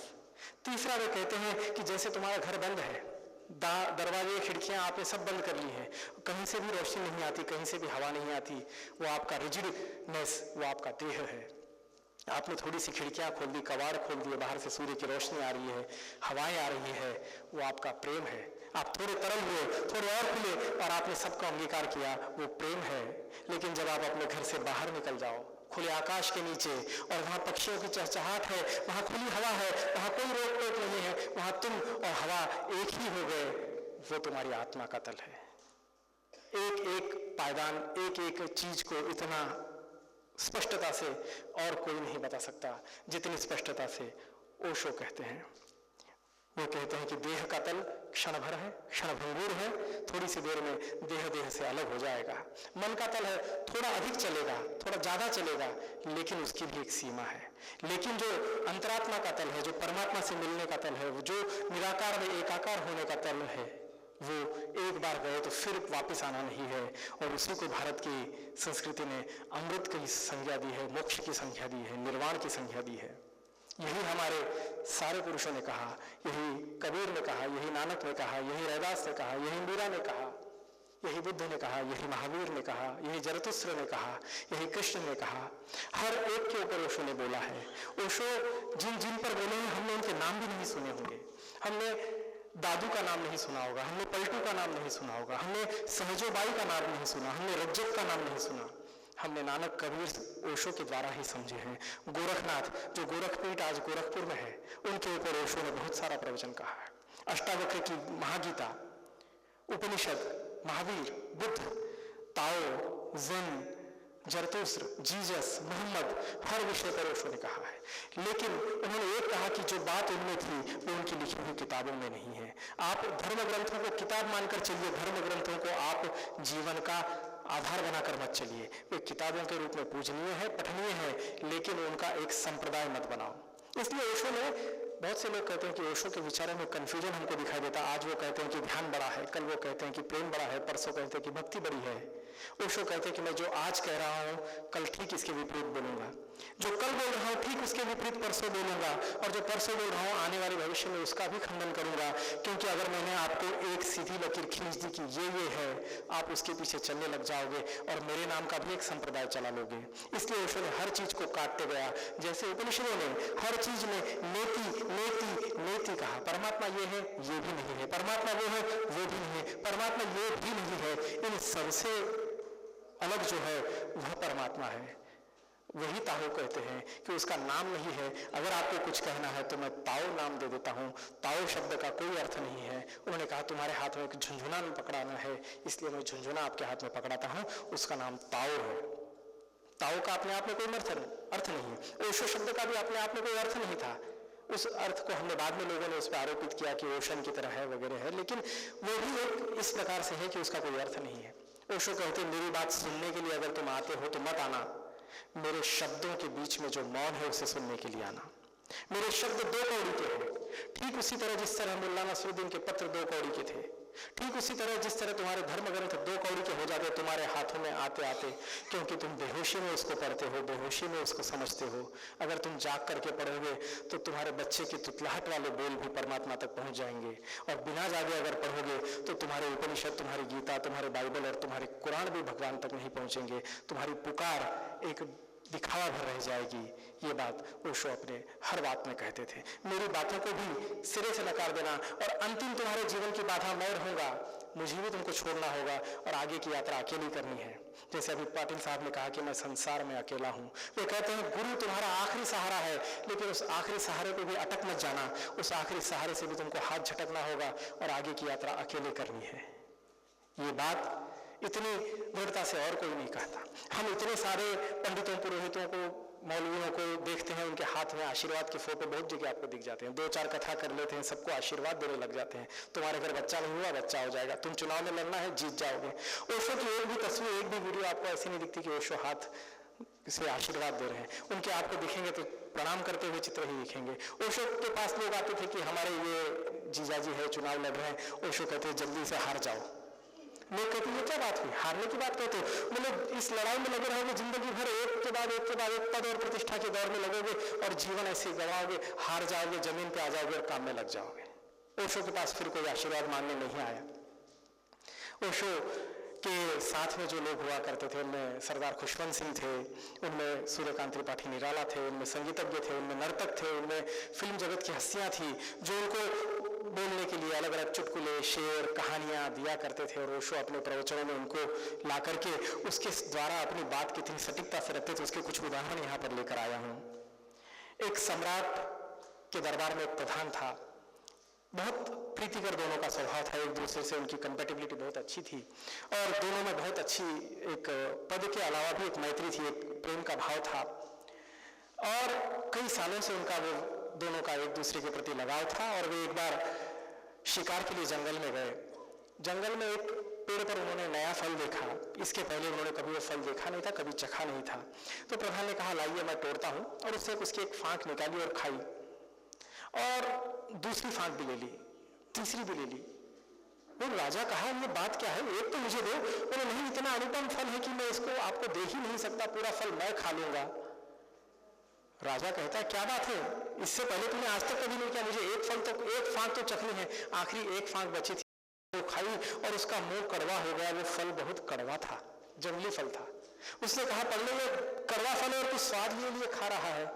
तीसरा वे कहते हैं कि जैसे तुम्हारा घर बंद है, दरवाजे खिड़कियां आपने सब बंद कर ली हैं, कहीं से भी रोशनी नहीं आती, कहीं से भी हवा नहीं आती, वो आपका रिजिडनेस, वो आपका देह है। आपने थोड़ी सी खिड़कियां खोल दी, कबाड़ खोल दिए, बाहर से सूर्य की रोशनी आ रही है, हवाएं आ रही है, वो आपका प्रेम है। आप थोड़े तरल हुए, थोड़े और खुले और आपने सबको अंगीकार किया, वो प्रेम है। लेकिन जब आप अपने घर से बाहर निकल जाओ, खुले आकाश के नीचे, और वहाँ पक्षियों की चहचहाट है, वहाँ खुली हवा है, वहाँ कोई रोक टोक नहीं है, वहाँ तुम और हवा एक ही हो गए, वो तुम्हारी आत्मा का तल है। एक एक पायदान, एक एक चीज को इतना स्पष्टता से और कोई नहीं बता सकता जितनी स्पष्टता से ओशो कहते हैं। वो कहते हैं कि देह का तल क्षण भर है, क्षणभंगुर है, थोड़ी सी देर में देह से अलग हो जाएगा। मन का तल है, थोड़ा अधिक चलेगा, थोड़ा ज्यादा चलेगा, लेकिन उसकी भी एक सीमा है। लेकिन जो अंतरात्मा का तल है, जो परमात्मा से मिलने का तल है, वो जो निराकार में एकाकार होने का तल है, वो एक बार गए तो फिर वापस आना नहीं है। और उसी को भारत की संस्कृति ने अमृत की संज्ञा दी है, मोक्ष की संज्ञा दी है, निर्वाण की संज्ञा दी है। यही हमारे सारे पुरुषों ने कहा, यही कबीर ने कहा, यही नानक ने कहा, यही रैदास ने कहा, यही मीरा ने कहा, यही बुद्ध ने कहा, यही महावीर ने कहा, यही जरतुस्त्र ने कहा, यही कृष्ण ने कहा। हर एक के ऊपर ओशो ने बोला है। ओशो जिन जिन पर बोले हैं, हमने उनके नाम भी नहीं सुने होंगे। हमने दादू का नाम नहीं सुना होगा, हमने पलटू का नाम नहीं सुना होगा, हमने सहजोबाई का नाम नहीं सुना, हमने रज्जत का नाम नहीं सुना। हमने नानक, कबीर, ओशो के द्वारा ही समझे हैं। गोरखनाथ, जो गोरखपीठ आज गोरखपुर में है, उनके ऊपर ओशो ने बहुत सारा प्रवचन कहा है। अष्टावक्र की महागीता, उपनिषद, महावीर, बुद्ध, ताओ, ज़ेन, जरतुस्त्र, जीसस, मोहम्मद, हर विषय पर ओशो ने कहा है। लेकिन उन्होंने एक कहा कि जो बात उनमें थी वो उनकी लिखी हुई किताबों में नहीं है। आप धर्म ग्रंथों को किताब मानकर चलिए, धर्म ग्रंथों को आप जीवन का आधार बनाकर मत चलिए। वे किताबों के रूप में पूजनीय है, पठनीय है, लेकिन उनका एक संप्रदाय मत बनाओ। इसलिए ओशो ने, बहुत से लोग कहते हैं कि ओशो के विचारों में कंफ्यूजन हमको दिखाई देता। आज वो कहते हैं कि ध्यान बड़ा है, कल वो कहते हैं कि प्रेम बड़ा है, परसों कहते हैं कि भक्ति बड़ी है। ओशो कहते हैं कि मैं जो आज कह रहा हूँ कल ठीक इसके विपरीत बोलूंगा, जो कल बोल रहा हूँ ठीक उसके विपरीत परसों बोलूंगा, और जो परसों बोल रहा हूँ आने वाले भविष्य में उसका भी खंडन करूंगा। क्योंकि अगर मैंने आपको एक सीधी लकीर खींच दी कि ये है, आप उसके पीछे चलने लग जाओगे और मेरे नाम का भी एक संप्रदाय चला लोगे। इसलिए ओशो ने हर चीज को काटते गया। जैसे उपनिषदों ने हर चीज में नेति नेति नेति कहा, परमात्मा ये है, ये भी नहीं है, परमात्मा वो है, वो भी नहीं है, परमात्मा ये भी नहीं है। इन सबसे अलग जो है वह परमात्मा है। वही ताओ कहते हैं कि उसका नाम नहीं है। अगर आपको कुछ कहना है तो मैं ताओ नाम दे देता हूँ। ताओ शब्द का कोई अर्थ नहीं है। उन्होंने कहा तुम्हारे हाथ में एक झुंझुना पकड़ाना है, इसलिए मैं झुंझुना आपके हाथ में पकड़ाता हूँ, उसका नाम ताओ है। ताओ का अपने आप में कोई अर्थ नहीं है। ओशो शब्द का भी अपने आप में कोई अर्थ नहीं था। उस अर्थ को हमने बाद में लोगों ने उस पर आरोपित किया कि ओशन की तरह है वगैरह है, लेकिन वो भी एक इस प्रकार से है कि उसका कोई अर्थ नहीं है। ओशो कहते हैं मेरी बात सुनने के लिए अगर तुम आते हो तो मत आना, मेरे शब्दों के बीच में जो मौन है उसे सुनने के लिए आना। मेरे शब्द 2 कौड़ी के हैं, ठीक उसी तरह जिस तरह मुल्ला नसरुद्दीन के पत्र 2 कौड़ी के थे, ठीक उसी तरह जिस तरह तुम्हारे धर्म ग्रंथ 2 कौड़ी के हो जाते तुम्हारे हाथों में आते आते, क्योंकि तुम बेहोशी में उसको पढ़ते हो, बेहोशी में उसको समझते हो। अगर तुम जाग करके पढ़ोगे तो तुम्हारे बच्चे की तुतलाहट वाले बोल भी परमात्मा तक पहुंच जाएंगे, और बिना जागे अगर पढ़ोगे तो तुम्हारे उपनिषद, तुम्हारी गीता, तुम्हारे बाइबल और तुम्हारे कुरान भी भगवान तक नहीं पहुंचेंगे। तुम्हारी पुकार एक दिखावा भर रह जाएगी। ये बात ओशो अपने हर बात में कहते थे। मेरी बातों को भी सिरे से नकार देना, और अंतिम तुम्हारे जीवन की बाधा मैं रहूंगा, मुझे भी तुमको छोड़ना होगा और आगे की यात्रा अकेली करनी है। जैसे अभी पाटिल साहब ने कहा कि मैं संसार में अकेला हूँ। वे कहते हैं गुरु तुम्हारा आखिरी सहारा है, लेकिन उस आखिरी सहारे पे भी अटक मत जाना। उस आखिरी सहारे से भी तुमको हाथ झटकना होगा और आगे की यात्रा अकेले करनी है। ये बात इतनी दृढ़ता से और कोई नहीं कहता। हम इतने सारे पंडितों, पुरोहितों को, मौलवियों को देखते हैं, उनके हाथ में आशीर्वाद के फोटो बहुत जगह आपको दिख जाते हैं, 2-4 कथा कर लेते हैं, सबको आशीर्वाद देने लग जाते हैं, तुम्हारे घर बच्चा नहीं हुआ, बच्चा हो जाएगा, तुम चुनाव में लड़ना है, जीत जाओगे। ओशो की एक भी तस्वीर, एक भी वीडियो आपको ऐसी नहीं दिखती कि ओशो हाथ से आशीर्वाद दे रहे हैं। उनके आपको दिखेंगे तो प्रणाम करते हुए चित्र ही दिखेंगे। ओशो के पास लोग आते थे कि हमारे ये जीजाजी है, चुनाव लड़ रहे हैं, ओशो कहते जल्दी से हार जाओ। लोग कहते ये क्या बात हुई, हारने की बात कहते हो, मतलब इस लड़ाई में लगे रहोगे जिंदगी भर, एक के बाद एक पद और प्रतिष्ठा के दौर में लगोगे और जीवन ऐसे गंवाओगे, हार जाओगे, जमीन पे आ जाओगे और काम में लग जाओगे। ओशो के पास फिर कोई आशीर्वाद मांगने नहीं आया। ओशो के साथ में जो लोग हुआ करते थे उनमें सरदार खुशवंत सिंह थे, उनमें सूर्यकांत त्रिपाठी निराला थे, उनमें संगीतज्ञ थे, उनमें नर्तक थे, उनमें फिल्म जगत की हस्तियां थी जो उनको बोलने के लिए अलग अलग चुटकुले, शेर, कहानियां दिया करते थे और ओशो अपने प्रवचनों में उनको ला करके उसके द्वारा अपनी बात कितनी सटीकता से रखते थे उसके कुछ उदाहरण यहाँ पर लेकर आया हूँ। एक सम्राट के दरबार में एक प्रधान था, बहुत प्रीतिकर दोनों का स्वभाव था, एक दूसरे से उनकी कंपेटिबिलिटी बहुत अच्छी थी और दोनों में बहुत अच्छी एक पद के अलावा भी एक मैत्री थी, एक प्रेम का भाव था और कई सालों से उनका वो दोनों का एक दूसरे के प्रति लगाव था। और वे एक बार शिकार के लिए जंगल में गए। जंगल में एक पेड़ पर उन्होंने नया फल देखा, इसके पहले उन्होंने कभी वो फल देखा नहीं था, कभी चखा नहीं था। तो प्रधान ने कहा लाइए मैं तोड़ता हूँ, और उससे उसकी एक फांक निकाली और खाई और दूसरी फांक भी ले ली, तीसरी भी ले ली। वो राजा कहा ये बात क्या है, एक तो मुझे दो। बोले नहीं, इतना अनुपम फल है कि मैं इसको आपको दे ही नहीं सकता, पूरा फल मैं खा लूंगा। राजा कहता है क्या बात है, इससे पहले तुमने आज तक कभी नहीं किया, मुझे एक फांक तो चखनी है। आखिरी एक फांक बची थी, वो खाई और उसका मुंह कड़वा हो गया। वो फल बहुत कड़वा था, जंगली फल था। उसने कहा पढ़ने में कड़वा फल है और कुछ स्वाद लिए खा रहा है।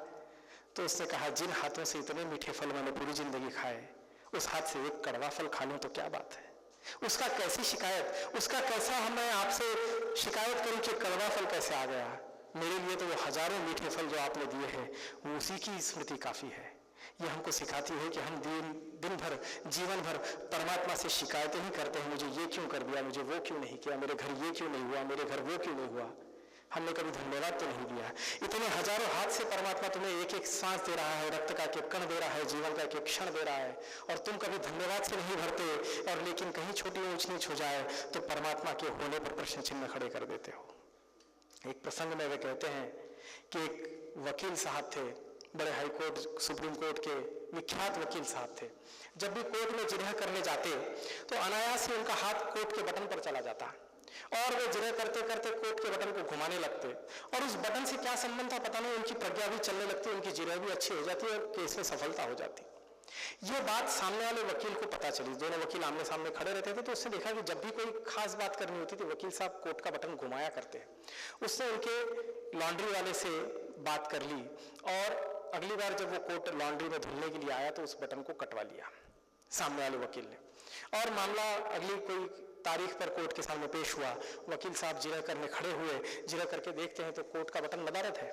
तो उसने कहा जिन हाथों से इतने मीठे फल मैंने पूरी जिंदगी खाए, उस हाथ से एक कड़वा फल खा लूं तो क्या बात है। उसका कैसी शिकायत, उसका कैसा मैं आपसे शिकायत करूं कि कड़वा फल कैसे आ गया। मेरे लिए तो वो हजारों मीठे फल जो आपने दिए हैं वो उसी की स्मृति काफी है। ये हमको सिखाती है कि हम दिन भर, जीवन भर परमात्मा से शिकायतें ही करते हैं, मुझे ये क्यों कर दिया, मुझे वो क्यों नहीं किया, मेरे घर ये क्यों नहीं हुआ, मेरे घर वो क्यों नहीं हुआ। हमने कभी धन्यवाद तो नहीं दिया। इतने हजारों हाथ से परमात्मा तुम्हें एक एक सांस दे रहा है, रक्त का एक एक कण दे रहा है, जीवन का एक एक क्षण दे रहा है, और तुम कभी धन्यवाद से नहीं भरते। और लेकिन कहीं छोटी ऊंच नीच हो जाए तो परमात्मा के होने पर प्रश्न चिन्ह खड़े कर देते हो। एक प्रसंग में वे कहते हैं कि एक वकील साहब थे, बड़े हाईकोर्ट, सुप्रीम कोर्ट के विख्यात वकील साहब थे। जब भी कोर्ट में जिरह करने जाते तो अनायास ही उनका हाथ कोर्ट के बटन पर चला जाता और वे जिरह करते करते कोर्ट के बटन को घुमाने लगते, और उस बटन से क्या संबंध था पता नहीं, उनकी प्रज्ञा भी चलने लगती, उनकी जिरह भी अच्छी हो जाती और केस में सफलता हो जाती। ये बात सामने वाले वकील को पता चली। दोनों वकील आमने सामने खड़े रहते थे, तो उसने देखा कि जब भी कोई खास बात करनी होती थी वकील साहब कोर्ट का बटन घुमाया करते हैं। उसने उनके लॉन्ड्री वाले से बात कर ली और अगली बार जब वो कोर्ट लॉन्ड्री में धुलने के लिए आया तो उस बटन को कटवा लिया सामने वाले वकील ने, और मामला अगली कोई तारीख पर कोर्ट के सामने पेश हुआ। वकील साहब जिरह करने खड़े हुए, जिरह करके देखते हैं तो कोर्ट का बटन नदारद है,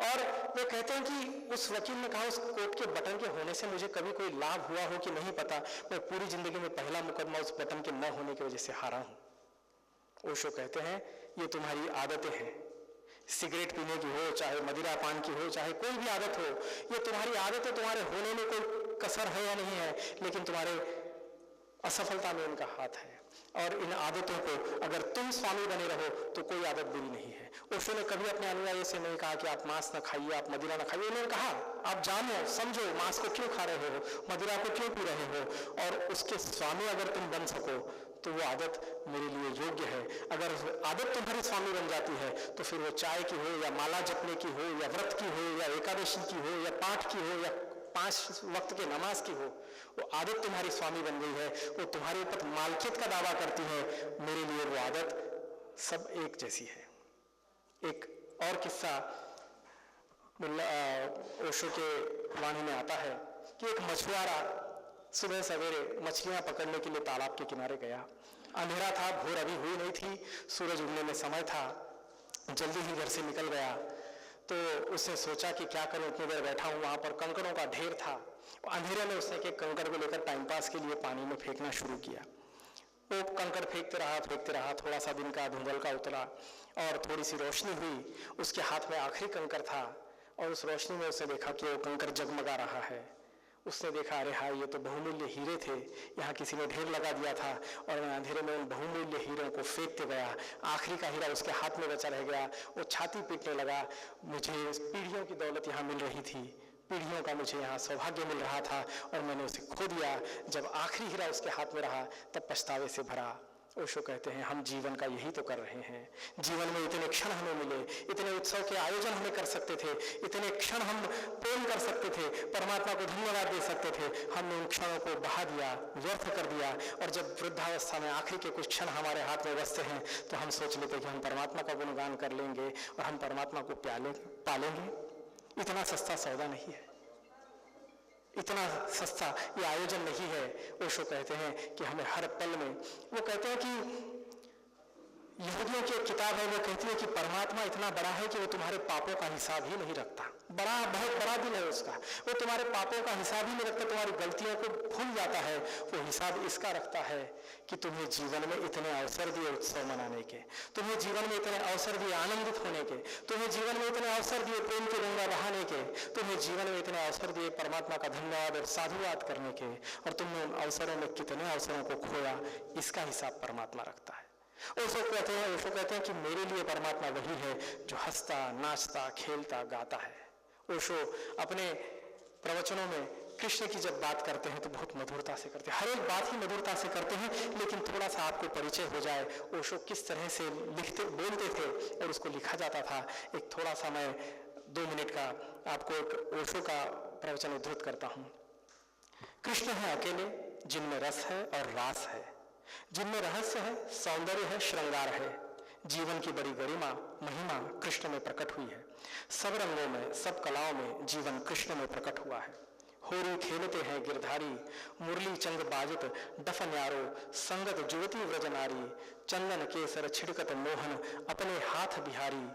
और वे कहते हैं कि उस वकील ने कहा उस कोर्ट के बटन के होने से मुझे कभी कोई लाभ हुआ हो कि नहीं पता, मैं पूरी जिंदगी में पहला मुकदमा उस बटन के न होने की वजह से हारा हूं। ओशो कहते हैं ये तुम्हारी आदतें हैं, सिगरेट पीने की हो, चाहे मदिरा पान की हो, चाहे कोई भी आदत हो, ये तुम्हारी आदतें तुम्हारे होने में कोई कसर है या नहीं है, लेकिन तुम्हारे असफलता में उनका हाथ है। और इन आदतों को अगर तुम स्वामी बने रहो तो कोई आदत बुरी नहीं है। ओशो ने कभी अपने अनुयायी से नहीं कहा कि आप मांस न खाइए, आप मदिरा न खाइए। उन्होंने कहा आप जानो, समझो मांस को क्यों खा रहे हो, मदिरा को क्यों पी रहे हो, और उसके स्वामी अगर तुम बन सको तो वो आदत मेरे लिए योग्य है। अगर आदत तुम्हारी स्वामी बन जाती है तो फिर वो चाय की हो या माला जपने की हो या व्रत की हो या एकादशी की हो या पाठ की हो या 5 वक्त के नमाज की हो, वो आदत तुम्हारी स्वामी बन गई है, वो तुम्हारे ऊपर मालकियत का दावा करती है। मेरे लिए वो आदत सब एक जैसी है। एक और किस्सा ओशो के वाणी में आता है कि एक मछुआरा सुबह सवेरे मछलियां पकड़ने के लिए तालाब के किनारे गया। अंधेरा था, भोर अभी हुई नहीं थी, सूरज उगने में समय था, जल्दी ही घर से निकल गया। तो उसने सोचा कि क्या करूं, इतनी देर बैठा हूं, वहां पर कंकड़ों का ढेर था। अंधेरे में उसने एक कंकड़ को लेकर टाइम पास के लिए पानी में फेंकना शुरू किया। वो कंकड़ फेंकते रहा, थोड़ा सा दिन का धुंधल का उतरा और थोड़ी सी रोशनी हुई, उसके हाथ में आखिरी कंकड़ था और उस रोशनी में उसने देखा कि वो कंकड़ जगमगा रहा है। उसने देखा, अरे हाँ, ये तो बहुमूल्य हीरे थे, यहाँ किसी ने ढेर लगा दिया था और मैं अंधेरे में उन बहुमूल्य हीरों को फेंकते गया, आखिरी का हीरा उसके हाथ में बचा रह गया। वो छाती पीटने लगा, मुझे पीढ़ियों की दौलत यहाँ मिल रही थी, पीढ़ियों का मुझे यहाँ सौभाग्य मिल रहा था और मैंने उसे खो दिया। जब आखिरी हीरा उसके हाथ में रहा तब पछतावे से भरा। ओशो कहते हैं हम जीवन का यही तो कर रहे हैं। जीवन में इतने क्षण हमें मिले, इतने उत्सव के आयोजन हमें कर सकते थे, इतने क्षण हम प्रेम कर सकते थे, परमात्मा को धन्यवाद दे सकते थे, हमने उन क्षणों को बहा दिया, व्यर्थ कर दिया। और जब वृद्धावस्था में आखिरी के कुछ क्षण हमारे हाथ में बचते हैं तो हम सोच लेते कि हम परमात्मा का गुणगान कर लेंगे और हम परमात्मा को पालेंगे। इतना सस्ता सौदा नहीं है, इतना सस्ता ये आयोजन नहीं है। ओशो कहते हैं कि हमें हर पल में, वो कहते हैं कि यहूदियों की एक किताब है, वो कहती है कि परमात्मा इतना बड़ा है कि वो तुम्हारे पापों का हिसाब ही नहीं रखता। बहुत बड़ा दिल है उसका, वो तुम्हारे पापों का हिसाब ही नहीं रखता, तुम्हारी गलतियों को भूल जाता है। वो हिसाब इसका रखता है कि तुम्हें जीवन में इतने अवसर दिए उत्सव मनाने के, तुम्हें जीवन में इतने अवसर दिए आनंदित होने के, तुम्हें जीवन में इतने अवसर दिए प्रेम की गंगा बहाने के, तुम्हें जीवन में इतने अवसर दिए परमात्मा का धन्यवाद और साधुवाद करने के, और तुमने उन अवसरों में कितने अवसरों को खोया, इसका हिसाब परमात्मा रखता है। ओशो कहते हैं कि मेरे लिए परमात्मा वही है जो हंसता, नाचता, खेलता, गाता है। ओशो अपने प्रवचनों में कृष्ण की जब बात करते हैं तो बहुत मधुरता से करते हैं, हर एक बात ही मधुरता से करते हैं। लेकिन थोड़ा सा आपको परिचय हो जाए ओशो किस तरह से बोलते थे और उसको लिखा जाता था, एक थोड़ा सा मैं 2 मिनट का आपको एक ओशो का प्रवचन उद्धृत करता हूँ। कृष्ण है अकेले जिनमें रस है और रास है, जिनमें रहस्य है, सौंदर्य है, श्रृंगार है। जीवन की बड़ी गरिमा महिमा कृष्ण में प्रकट हुई है। सब रंगों में, सब कलाओं में जीवन कृष्ण में प्रकट हुआ है। होरी खेलते हैं गिरधारी, मुरली चंग बाजत डफन यारो, संगत जुवती व्रजनारी, चंदन केसर छिड़कत मोहन अपने हाथ बिहारी।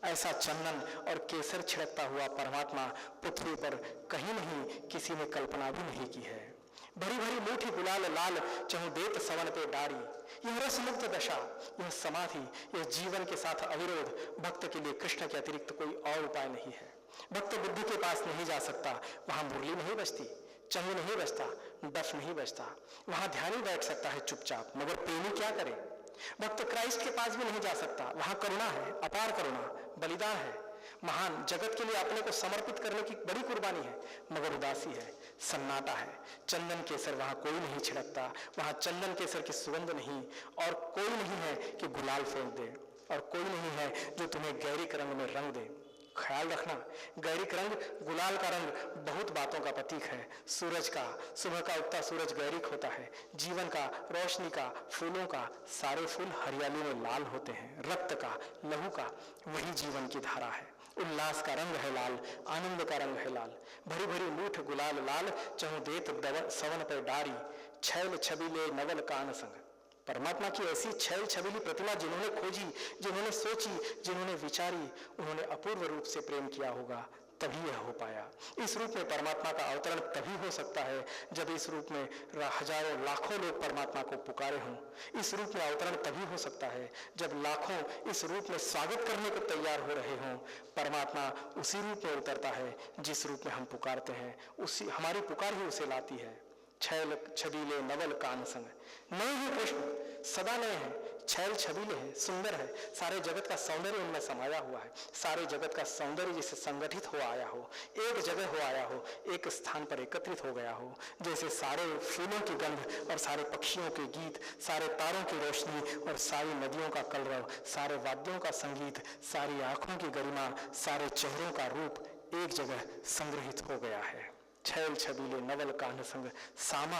ऐसा चंदन और केसर छिड़कता हुआ परमात्मा पृथ्वी पर कहीं नहीं किसी ने कल्पना भी नहीं की है। भरी भरी मुठी गुलाल लाल चहु देत सवन पे डारी, यह रसमुक्त दशा, यह समाधि, यह जीवन के साथ अविरोध। भक्त के लिए कृष्ण के अतिरिक्त कोई और उपाय नहीं है। भक्त बुद्धि के पास नहीं जा सकता, वहां मुरली नहीं बजती, चंग नहीं बजता, डफ नहीं बजता, वहां ध्यान ही बैठ सकता है चुपचाप, मगर प्रेमी क्या करे। भक्त क्राइस्ट के पास भी नहीं जा सकता, वहां करुणा है, अपार करुणा, बलिदान है, महान, जगत के लिए अपने को समर्पित करने की बड़ी कुर्बानी है, मगर उदासी है, सन्नाटा है। चंदन केसर वहां कोई नहीं छिड़कता, वहां चंदन केसर की सुगंध नहीं, और कोई नहीं है कि गुलाल फेंक दे, और कोई नहीं है जो तुम्हें गैरिक रंग में रंग दे। ख्याल रखना, गैरिक रंग, गुलाल का रंग बहुत बातों का प्रतीक है। सूरज का, सुबह का उगता सूरज गैरिक होता है, जीवन का, रोशनी का, फूलों का, सारे फूल हरियाली में लाल होते हैं। रक्त का, लहू का, वही जीवन की धारा है। उल्लास का रंग है लाल, आनंद का रंग है लाल। भरी भरी मूठ गुलाल लाल चहु देत सवन पर डारी, छैल छबीले नवल कान संग। परमात्मा की ऐसी छैल छबीली प्रतिमा जिन्होंने खोजी, जिन्होंने सोची, जिन्होंने विचारी, उन्होंने अपूर्व रूप से प्रेम किया होगा, तभी यह हो पाया। इस रूप में परमात्मा का अवतरण तभी हो सकता है जब इस रूप में हजारों लाखों लोग परमात्मा को पुकारे हों। इस रूप में अवतरण तभी हो सकता है जब लाखों इस रूप में स्वागत करने को तैयार हो रहे हों। परमात्मा उसी रूप में उतरता है जिस रूप में हम पुकारते हैं, उसी हमारी पुकार ही उसे लाती है। छैल छबीले नवल कान संग, नए हैं कृष्ण, सदा नए हैं, छैल छबीले हैं, सुंदर है, सारे जगत का सौंदर्य उनमें समाया हुआ है। सारे जगत का सौंदर्य जिसे संगठित हो आया हो, एक जगह हो आया हो, एक स्थान पर एकत्रित हो गया हो। जैसे सारे फूलों की गंध और सारे पक्षियों के गीत, सारे तारों की रोशनी और सारी नदियों का कलरव, सारे वाद्यों का संगीत, सारी आंखों की गरिमा, सारे चेहरों का रूप एक जगह संग्रहित हो गया है। छैल छबीले नवल कान संग, सामा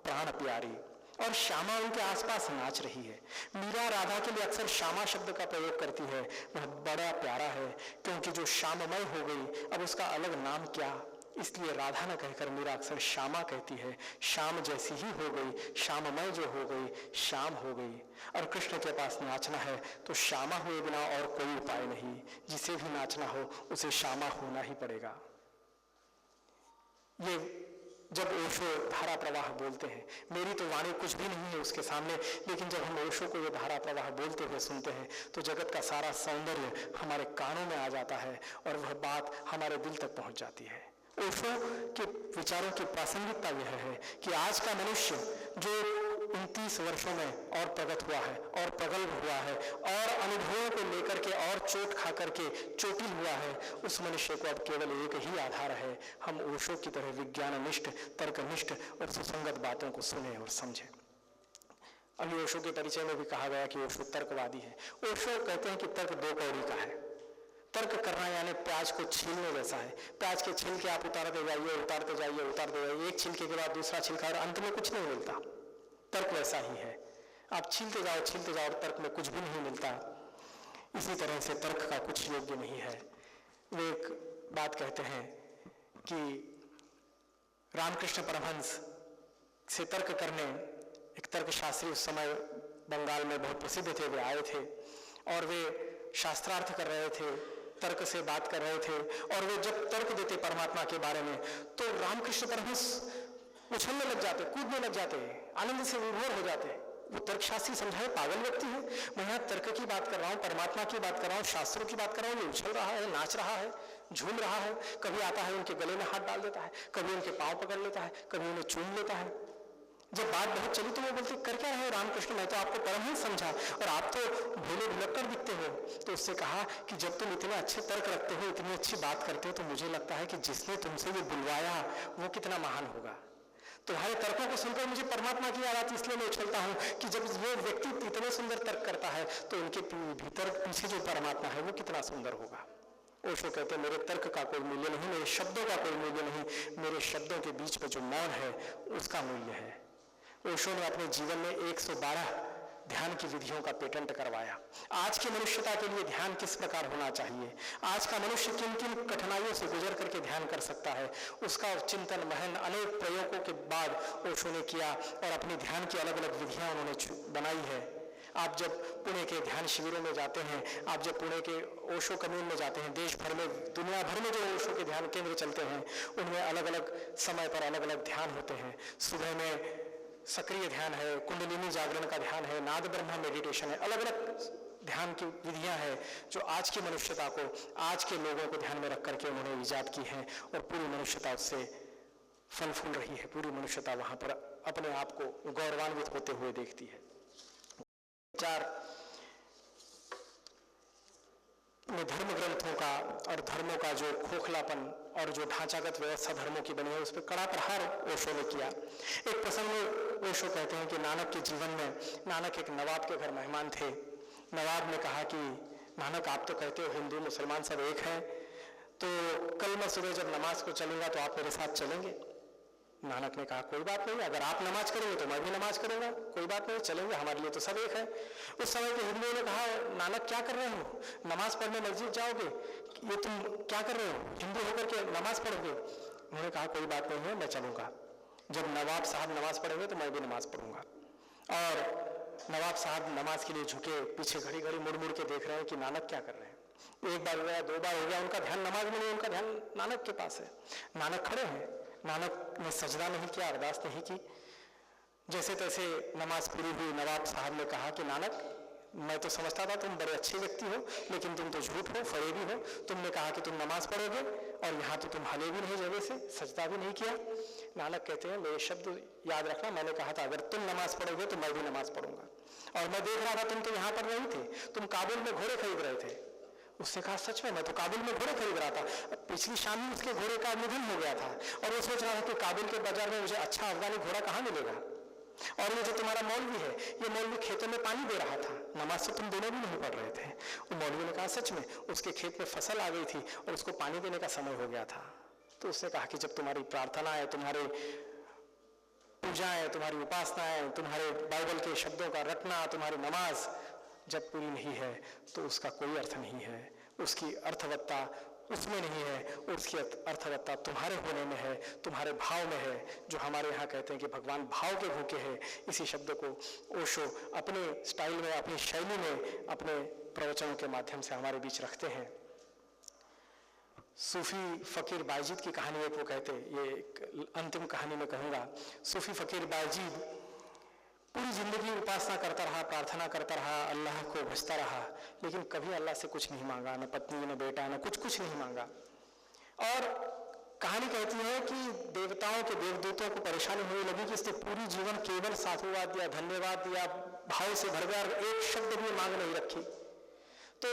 प्राण प्यारी, और श्यामा उनके आसपास नाच रही है। मीरा राधा के लिए अक्सर श्यामा शब्द का प्रयोग करती है, वह बड़ा प्यारा है क्योंकि जो श्याममय हो गई अब उसका अलग नाम क्या, इसलिए राधा न कहकर मीरा अक्सर श्यामा कहती है। श्याम जैसी ही हो गई, श्याममय जो हो गई, श्याम हो गई। और कृष्ण के पास नाचना है तो श्यामा हुए बिना और कोई उपाय नहीं, जिसे भी नाचना हो उसे श्यामा होना ही पड़ेगा। ये जब ओशो धारा प्रवाह बोलते हैं, मेरी तो वाणी कुछ भी नहीं है उसके सामने, लेकिन जब हम ओशो को ये धारा प्रवाह बोलते हुए सुनते हैं तो जगत का सारा सौंदर्य हमारे कानों में आ जाता है और वह बात हमारे दिल तक पहुंच जाती है। ओशो के विचारों की प्रासंगिकता यह है कि आज का मनुष्य जो 29 वर्षों में और प्रगत हुआ है और प्रगल्भ हुआ है और अनुभवों को लेकर के और चोट खा करके चोटिल हुआ है, उस मनुष्य को अब केवल एक ही आधार है, हम ओशो की तरह विज्ञाननिष्ठ, तर्कनिष्ठ और सुसंगत बातों को सुने और समझें। अभी ओशो के परिचय में भी कहा गया कि ओशो तर्कवादी है। ओशो कहते हैं कि तर्क दो कौड़ी का है। तर्क करना यानी प्याज को छीलने जैसा है। प्याज के छिलके आप उतारते जाइए, उतारते जाइए, उतारते जाइए, एक छिलके के बाद दूसरा छिलका और अंत में कुछ नहीं मिलता। तर्क वैसा ही है, आप छीलते जाओ और तर्क में कुछ भी नहीं मिलता। इसी तरह से तर्क का कुछ योग्य नहीं है। वे एक बात कहते हैं कि रामकृष्ण परमहंस से तर्क करने एक तर्कशास्त्री उस समय बंगाल में बहुत प्रसिद्ध थे, वे आए थे और वे शास्त्रार्थ कर रहे थे, तर्क से बात कर रहे थे और वे जब तर्क देते परमात्मा के बारे में तो रामकृष्ण परमहंस उछलने लग जाते, कूदने लग जाते, आनंद से विभोर हो जाते। वो तर्कशास्त्री समझाए पागल व्यक्ति है, मैं यहाँ तर्क की बात कर रहा हूँ, परमात्मा की बात कर रहा हूँ, शास्त्रों की बात कर रहा हूँ, ये उछल रहा है, नाच रहा है, झूम रहा है, कभी आता है उनके गले में हाथ डाल देता है, कभी उनके पांव पकड़ लेता है, कभी उन्हें चूम लेता है। जब बात बहुत चली तो वो बोलते कर क्या रहे हो रामकृष्ण, मैं तो आपको परमहंस समझा और आप तो भोले भुलक्कड़ दिखते हो। तो उससे कहा कि जब तुम इतने अच्छे तर्क रखते हो, इतनी अच्छी बात करते हो, तो मुझे लगता है कि जिसने तुमसे ये बुलवाया वो कितना महान होगा। तुम्हारे तर्कों को सुनकर मुझे परमात्मा की याद आती, इसलिए मैं उछलता हूँ कि जब वो व्यक्ति इतने सुंदर तर्क करता है तो उनके भीतर पीछे जो परमात्मा है वो कितना सुंदर होगा। ओशो कहते हैं मेरे तर्क का कोई मूल्य नहीं, मेरे शब्दों का कोई मूल्य नहीं, मेरे शब्दों के बीच में जो मौन है उसका मूल्य है। ओशो ने अपने जीवन में 112 ध्यान की विधियों का पेटेंट करवाया। आज की मनुष्यता के लिए ध्यान किस प्रकार होना चाहिए, आज का मनुष्य किन किन कठिनाइयों से गुजर करके ध्यान कर सकता है, उसका चिंतन महन अनेक प्रयोगों के बाद ओशो ने किया और अपनी ध्यान की अलग अलग विधियां उन्होंने बनाई है। आप जब पुणे के ध्यान शिविरों में जाते हैं, आप जब पुणे के ओशो कम्यून में जाते हैं, देश भर में, दुनिया भर में जो ओशो के ध्यान केंद्र चलते हैं उनमें अलग अलग समय पर अलग अलग ध्यान होते हैं। सुबह में सक्रिय ध्यान है, कुंडलिनी जागरण का ध्यान है, नाद ब्रह्म मेडिटेशन है, अलग अलग ध्यान की विधियां हैं जो आज की मनुष्यता को, आज के लोगों को ध्यान में रख करके उन्होंने ईजाद की हैं और पूरी मनुष्यता उससे फल फूल रही है। पूरी मनुष्यता वहां पर अपने आप को गौरवान्वित होते हुए देखती है। धर्म ग्रंथों का और धर्मों का जो खोखलापन और जो ढांचागत व्यवस्था धर्मों की बनी है उस पर कड़ा प्रहार ओशो ने किया। एक प्रसंग में ओशो कहते हैं कि नानक के जीवन में, नानक एक नवाब के घर मेहमान थे। नवाब ने कहा कि नानक आप तो कहते हो हिंदू मुसलमान सब एक हैं, तो कल मैं सुबह जब नमाज को चलूंगा तो आप मेरे साथ चलेंगे? नानक ने कहा कोई बात नहीं, अगर आप नमाज करेंगे तो मैं भी नमाज करूंगा, कोई बात नहीं, चलेंगे, हमारे लिए तो सब एक है। उस समय के हिंदुओं ने कहा नानक क्या कर रहे हो, नमाज पढ़ने मस्जिद जाओगे, ये तुम क्या कर रहे हो, हिंदू होकर के नमाज पढ़ोगे? उन्होंने कहा कोई बात नहीं है, मैं चलूंगा। जब नवाब साहब नमाज पढ़ेंगे तो मैं भी नमाज पढ़ूंगा। और नवाब साहब नमाज के लिए झुके, पीछे घड़ी घड़ी मुड़ मुड़ के देख रहे हैं कि नानक क्या कर रहे हैं। एक बार हो गया, दो बार हो गया, उनका ध्यान नमाज में नहीं, उनका ध्यान नानक के पास है। नानक खड़े हैं, नानक ने सजदा नहीं किया, अरदास नहीं की। जैसे तैसे नमाज पूरी हुई, नवाब साहब ने कहा कि नानक मैं तो समझता था तुम बड़े अच्छे व्यक्ति हो, लेकिन तुम तो झूठ हो, फरेबी हो। तुमने कहा कि तुम नमाज पढ़ोगे और यहाँ तो तुम हिले भी नहीं जगह से, सजदा भी नहीं किया। नानक कहते हैं मेरे शब्द याद रखना, मैंने कहा था अगर तुम नमाज पढ़ोगे तो मैं भी नमाज पढ़ूंगा। और मैं देख रहा था तुम तो यहाँ पर नहीं थे, तुम काबुल में घोड़े खरीद रहे थे। उसने कहा सच में, मैं तो काबुल में घोड़े खरीद रहा था, पिछली शाम में उसके घोड़े का निधन हो गया था और वो सोच रहा था कि काबुल के बाजार में मुझे अच्छा अफगानी घोड़ा कहाँ मिलेगा। और ये जो तुम्हारा मौलवी है, ये मौलवी खेतों में पानी दे रहा था, नमाज से तुम दोनों भी नहीं पढ़ रहे थे। वो मौलवी ने कहा सच में, उसके खेत में फसल आ गई थी और उसको पानी देने का समय हो गया था। तो उसने कहा कि जब तुम्हारी प्रार्थनाएं, तुम्हारी पूजाएं, तुम्हारी उपासनाएं, तुम्हारे बाइबल के शब्दों का रटना, तुम्हारी नमाज जब पूरी नहीं है तो उसका कोई अर्थ नहीं है, उसकी अर्थवत्ता उसमें नहीं है, उसकी अर्थवत्ता तुम्हारे होने में है, तुम्हारे भाव में है। जो हमारे यहाँ कहते हैं कि भगवान भाव के भूखे हैं, इसी शब्द को ओशो अपने स्टाइल में, अपनी शैली में, अपने प्रवचनों के माध्यम से हमारे बीच रखते हैं। सूफी फकीर बायजीद की कहानी एक वो कहते, ये एक अंतिम कहानी में कहूँगा। सूफी फकीर बायजीद पूरी जिंदगी उपासना करता रहा, प्रार्थना करता रहा, अल्लाह को भजता रहा, लेकिन कभी अल्लाह से कुछ नहीं मांगा, न पत्नी न बेटा न कुछ नहीं मांगा। और कहानी कहती है कि देवताओं के देवदूतों को परेशानी होने लगी कि इसने पूरी जीवन केवल साधुवाद या धन्यवाद या भाव से भरकर एक शब्द भी मांग नहीं रखी। तो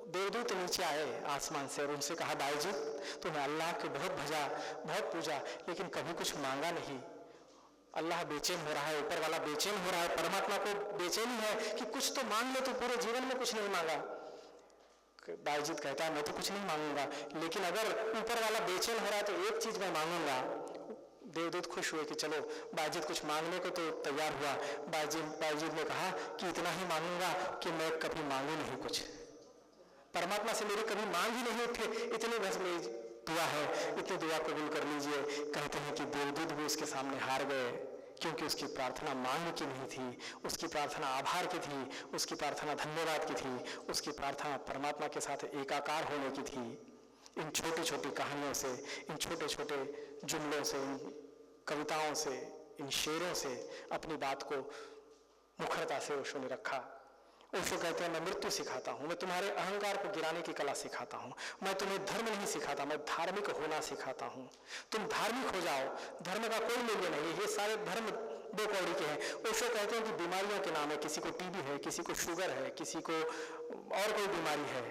देवदूत नीचे आए आसमान से और उनसे कहा, बायजीद तुमने अल्लाह को बहुत भजा, बहुत पूजा, लेकिन कभी कुछ मांगा नहीं। अल्लाह बेचैन हो रहा है, ऊपर वाला बेचैन हो रहा है, परमात्मा को बेचैनी है कि कुछ तो मांग ले, तो पूरे जीवन में कुछ नहीं मांगा। बायजीद कहता है, मैं तो कुछ नहीं मांगूंगा, लेकिन अगर ऊपर वाला बेचैन हो रहा है तो एक चीज मैं मांगूंगा। देवदूत खुश हुए कि चलो, बायजीद कुछ मांगने को तो तैयार हुआ। बायजीद ने कहा कि इतना ही मांगूंगा कि मैं कभी मांगू नहीं कुछ, परमात्मा से मेरी कभी मांग ही नहीं उठे, इतनी बस मेरी दुआ है, इतनी दुआ कबूल कर लीजिए। कहते हैं कि देवदूत भी उसके सामने हार गए, क्योंकि उसकी प्रार्थना मांग की नहीं थी, उसकी प्रार्थना आभार की थी, उसकी प्रार्थना धन्यवाद की थी, उसकी प्रार्थना परमात्मा के साथ एकाकार होने की थी। इन छोटी छोटी कहानियों से, इन छोटे छोटे जुमलों से, इन कविताओं से, इन शेरों से अपनी बात को मुखरता से ओशो ने रखा। ओशो कहते हैं, मैं मृत्यु सिखाता हूँ, मैं तुम्हारे अहंकार को गिराने की कला सिखाता हूँ, मैं तुम्हें धर्म नहीं सिखाता, मैं धार्मिक होना सिखाता हूँ। तुम धार्मिक हो जाओ, धर्म का कोई मूल्य नहीं, ये सारे धर्म दो कौड़ी के हैं। ओशो कहते हैं कि बीमारियों के नाम है, किसी को टीबी है, किसी को शुगर है, किसी को और कोई बीमारी है,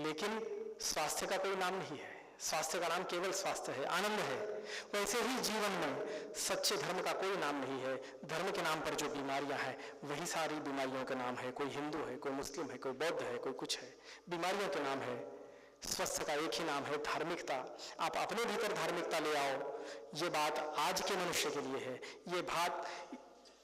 लेकिन स्वास्थ्य का कोई नाम नहीं है। स्वास्थ्य का नाम केवल स्वास्थ्य है, आनंद है। वैसे ही जीवन में सच्चे धर्म का कोई नाम नहीं है। धर्म के नाम पर जो बीमारियां हैं वही सारी बीमारियों के नाम है। कोई हिंदू है, कोई मुस्लिम है, कोई बौद्ध है, कोई कुछ है, बीमारियों के नाम है। स्वस्थ का एक ही नाम है, धार्मिकता। आप अपने भीतर धार्मिकता ले आओ। ये बात आज के मनुष्य के लिए है। ये बात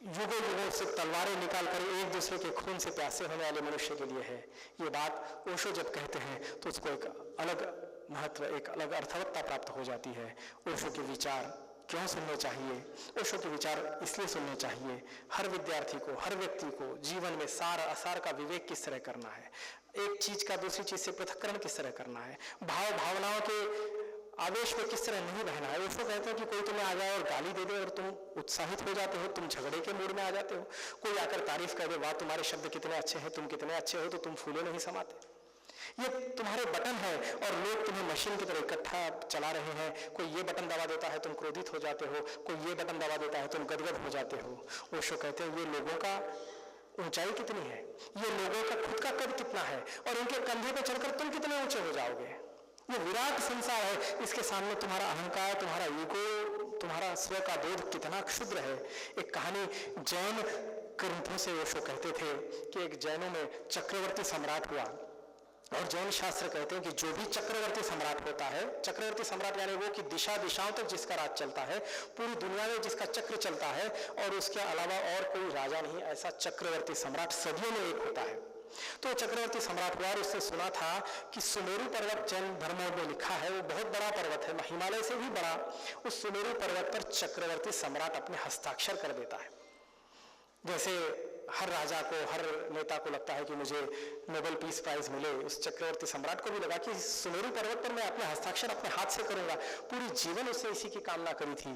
युगों युगों से तलवारें निकाल कर एक दूसरे के खून से प्यासे होने वाले मनुष्य के लिए है। ये बात ओशो जब कहते हैं तो उसको एक अलग महत्व, एक अलग अर्थवत्ता प्राप्त हो जाती है। ओशो के विचार क्यों सुनने चाहिए? ओशो के विचार इसलिए सुनने चाहिए, हर विद्यार्थी को, हर व्यक्ति को जीवन में सार असार का विवेक किस तरह करना है, एक चीज का दूसरी चीज से पृथक्करण किस तरह करना है, भाव भावनाओं के आवेश में किस तरह नहीं बहना है। उसको कहते हैं कि कोई तुम्हें आ जाए और गाली दे दे और तुम उत्साहित हो जाते हो, तुम झगड़े के मूड में आ जाते हो। कोई आकर तारीफ कर दे, वाह तुम्हारे शब्द कितने अच्छे हैं, तुम कितने अच्छे हो, तो तुम फूले नहीं समाते। ये तुम्हारे बटन है और लोग तुम्हें मशीन की तरह इकट्ठा चला रहे हैं। कोई ये बटन दबा देता है तुम क्रोधित हो जाते हो, कोई ये बटन दबा देता है तुम गदगद हो जाते हो। ओशो कहते हैं ये लोगों का ऊंचाई कितनी है, ये लोगों का खुद का कद कितना है और इनके कंधे पर चढ़कर तुम कितने ऊंचे हो जाओगे। ये विराट संसार है, इसके सामने तुम्हारा अहंकार, तुम्हारा ईगो, तुम्हारा स्व का बोध कितना क्षुद्र है। एक कहानी जैन ग्रंथों से ओशो कहते थे कि एक जैनों में चक्रवर्ती सम्राट हुआ और जैन शास्त्र कहते हैं कि जो भी चक्रवर्ती सम्राट होता है, चक्रवर्ती सम्राट यानी वो कि दिशा दिशाओं तक जिसका राज चलता है, पूरी दुनिया में जिसका चक्र चलता है और उसके अलावा और कोई राजा नहीं, ऐसा चक्रवर्ती सम्राट सदियों में एक होता है। तो चक्रवर्ती सम्राट हुआ और उसने सुना था कि सुमेरु पर्वत, जैन धर्मों में लिखा है, वो बहुत बड़ा पर्वत है, हिमालय से भी बड़ा। उस सुमेरु पर्वत पर चक्रवर्ती सम्राट अपने हस्ताक्षर कर देता है। जैसे हर राजा को, हर नेता को लगता है कि मुझे नोबेल पीस प्राइज मिले, उस चक्रवर्ती सम्राट को भी लगा कि सुमेरु पर्वत पर मैं अपने हस्ताक्षर अपने हाथ से करूंगा। पूरी जीवन उसने इसी की कामना करी थी।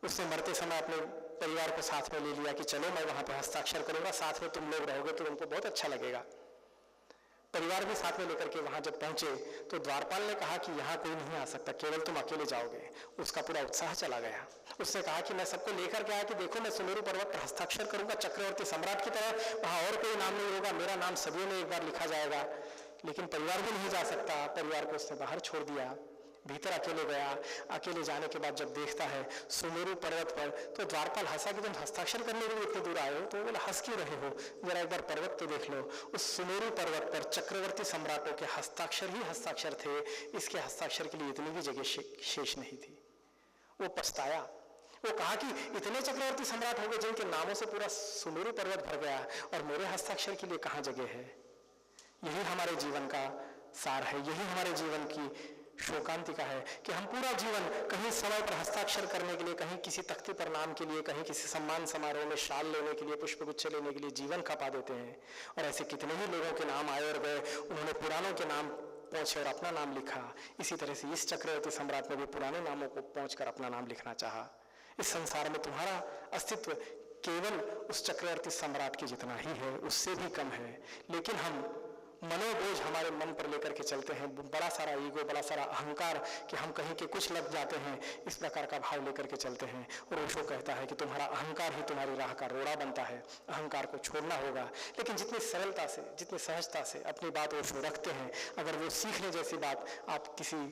उसने मरते समय अपने परिवार को साथ में ले लिया कि चलो मैं वहां पर हस्ताक्षर करूंगा, साथ में तुम लोग रहोगे तो तुमको बहुत अच्छा लगेगा। परिवार भी साथ में लेकर के वहां जब पहुंचे तो द्वारपाल ने कहा कि यहाँ कोई नहीं आ सकता, केवल तुम अकेले जाओगे। उसका पूरा उत्साह चला गया। उसने कहा कि मैं सबको लेकर के आया कि देखो मैं सुमेरु पर्वत पर हस्ताक्षर करूंगा चक्रवर्ती सम्राट की तरह, वहां और कोई नाम नहीं होगा, मेरा नाम सदियों में एक बार लिखा जाएगा। लेकिन परिवार भी नहीं जा सकता, परिवार को उसने बाहर छोड़ दिया, भीतर अकेले गया। अकेले जाने के बाद जब देखता है सुमेरु पर्वत पर, तो द्वारपाल हंसा कि तुम हस्ताक्षर करने के लिए इतने दूर आए हो, तो बोला हंस क्यों रहे हो, जरा एक बार पर्वत तो देख लो। उस सुमेरु पर्वत पर चक्रवर्ती सम्राटों के हस्ताक्षर ही हस्ताक्षर थे, इसके हस्ताक्षर के लिए इतनी भी जगह शेष नहीं थी। वो पछताया, वो कहा कि इतने चक्रवर्ती सम्राट हो गए जिनके नामों से पूरा सुमेरु पर्वत भर गया और मेरे हस्ताक्षर के लिए कहाँ जगह है। यही हमारे जीवन का सार है, यही हमारे जीवन की शोकांतिका है कि हम पूरा जीवन कहीं समय पर हस्ताक्षर करने के लिए, कहीं किसी तख्ती पर नाम के लिए, कहीं किसी सम्मान समारोह में शाल लेने के लिए, पुष्पगुच्छ लेने के लिए जीवन खपा देते हैं। और ऐसे कितने ही लोगों के नाम आए और गए, उन्होंने पुराणों के नाम पहुंचे और अपना नाम लिखा, इसी तरह से इस चक्रवर्ती सम्राट ने भी पुराने नामों को पहुंचकर अपना नाम लिखना चाहा। इस संसार में तुम्हारा अस्तित्व केवल उस चक्रवर्ती सम्राट के जितना ही है, उससे भी कम है। लेकिन हम मनोबोझ हमारे मन पर लेकर के चलते हैं, बड़ा सारा ईगो, बड़ा सारा अहंकार कि हम कहीं के कुछ लग जाते हैं, इस प्रकार का भाव लेकर के चलते हैं। और ओशो कहता है कि तुम्हारा अहंकार ही तुम्हारी राह का रोड़ा बनता है, अहंकार को छोड़ना होगा। लेकिन जितनी सरलता से, जितनी सहजता से अपनी बात ओशो रखते हैं, अगर वो सीखने जैसी बात आप किसी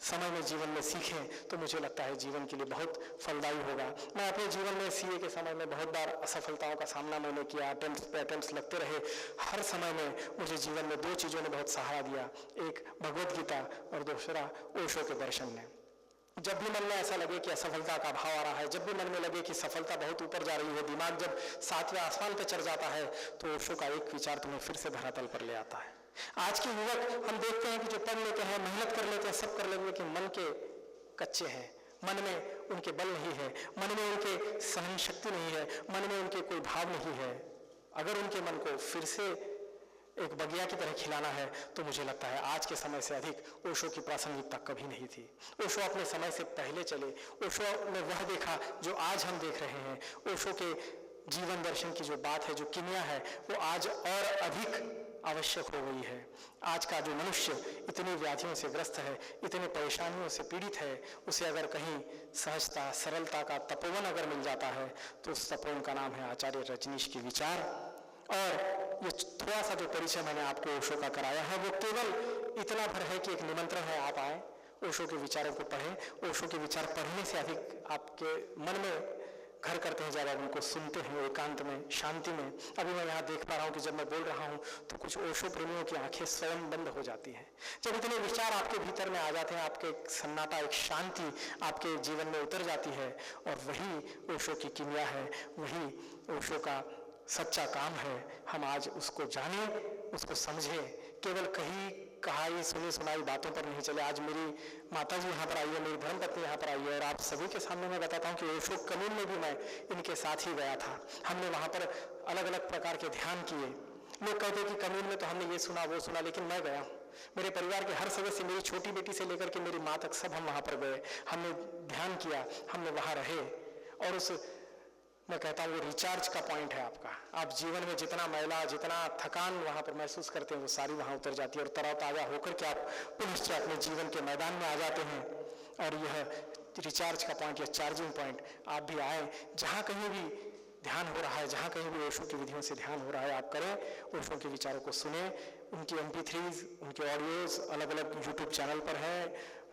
समय में जीवन में सीखें तो मुझे लगता है जीवन के लिए बहुत फलदायी होगा। मैं अपने जीवन में सीए के समय में बहुत बार असफलताओं का सामना मैंने किया, अटेम्प्ट्स पे अटेम्प्ट्स लगते रहे। हर समय में मुझे जीवन में दो चीज़ों ने बहुत सहारा दिया, एक भगवद गीता और दूसरा ओशो के दर्शन ने। जब भी मन में ऐसा लगे कि असफलता का भाव आ रहा है, जब भी मन में लगे कि सफलता बहुत ऊपर जा रही है, दिमाग जब 7वें आसमान पर चढ़ जाता है, तो ओशो का एक विचार तुम्हें फिर से धरातल पर ले आता है। आज के युवक हम देखते हैं कि जो पढ़ लेते हैं, मेहनत कर लेते हैं, सब कर लेते हैं, लेकिन मन के कच्चे हैं, मन में उनके बल नहीं है, मन में उनके सहन शक्ति नहीं है, मन में उनके कोई भाव नहीं है। अगर उनके मन को फिर से एक बगिया की तरह खिलाना है तो मुझे लगता है आज के समय से अधिक ओशो की प्रासंगिकता कभी नहीं थी। ओशो अपने समय से पहले चले, ओशो ने वह देखा जो आज हम देख रहे हैं। ओशो के जीवन दर्शन की जो बात है, जो किमिया है, वो आज और अधिक आवश्यक हो गई है। आज का जो मनुष्य इतनी व्याधियों से ग्रस्त है, इतनी परेशानियों से पीड़ित है, उसे अगर कहीं सहजता, सरलता का तपोवन अगर मिल जाता है तो उस तपोवन का नाम है आचार्य रजनीश के विचार। और ये थोड़ा सा जो परिचय मैंने आपको ओशो का कराया है वो केवल इतना भर है कि एक निमंत्रण है, आप आए, ओशो के विचारों को पढ़ें। ओशो के विचार पढ़ने से अधिक आपके मन में घर करते हैं जब आप उनको सुनते हैं एकांत में, शांति में। अभी मैं यहाँ देख पा रहा हूँ कि जब मैं बोल रहा हूँ तो कुछ ओशो प्रेमियों की आंखें स्वयं बंद हो जाती हैं। जब इतने विचार आपके भीतर में आ जाते हैं, आपके एक सन्नाटा, एक शांति आपके जीवन में उतर जाती है, और वही ओशो की किमिया है, वही ओशो का सच्चा काम है। हम आज उसको जाने, उसको समझे, केवल कहीं कहाई सुनी सुनाई बातों पर नहीं चले। आज मेरी माता जी यहाँ पर आई है, मेरी धर्मपत्नी यहाँ पर आई है, और आप सभी के सामने मैं बताता हूँ कि ओशो कनून में भी मैं इनके साथ ही गया था। हमने वहाँ पर अलग अलग प्रकार के ध्यान किए। लोग कहते हैं कि कनून में तो हमने ये सुना वो सुना, लेकिन मैं गया हूँ। मेरे परिवार के हर सदस्य, मेरी छोटी बेटी से लेकर के मेरी माँ तक, सब हम वहाँ पर गए, हमने ध्यान किया, हमने वहाँ रहे। और उस, मैं कहता हूँ, वो रिचार्ज का पॉइंट है आपका। आप जीवन में जितना मैला, जितना थकान वहाँ पर महसूस करते हैं, वो सारी वहाँ उतर जाती है, और तरोताजा होकर के आप पुनश्च अपने जीवन के मैदान में आ जाते हैं। और यह रिचार्ज का पॉइंट या चार्जिंग पॉइंट, आप भी आए। जहाँ कहीं भी ध्यान हो रहा है, जहाँ कहीं भी ओशो की विधियों से ध्यान हो रहा है, आप करें, ओशो के विचारों को सुने। उनकी MP3s, उनके ऑडियोज अलग अलग यूट्यूब चैनल पर हैं,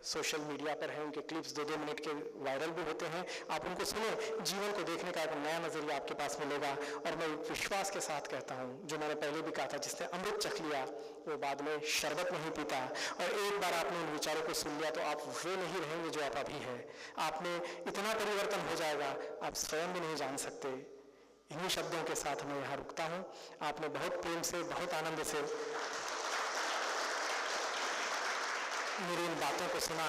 सोशल मीडिया पर है, उनके क्लिप्स 2-2 मिनट के वायरल भी होते हैं। आप उनको सुने, जीवन को देखने का एक नया नजरिया आपके पास मिलेगा। और मैं विश्वास के साथ कहता हूँ, जो मैंने पहले भी कहा था, जिसने अमृत चख लिया वो बाद में शरबत नहीं पीता। और एक बार आपने उन विचारों को सुन लिया तो आप वे नहीं रहेंगे जो आप अभी हैं। आप में इतना परिवर्तन हो जाएगा, आप स्वयं भी नहीं जान सकते। इन्हीं शब्दों के साथ मैं यहाँ रुकता हूँ। आपने बहुत प्रेम से, बहुत आनंद से मेरी इन बातों को सुना।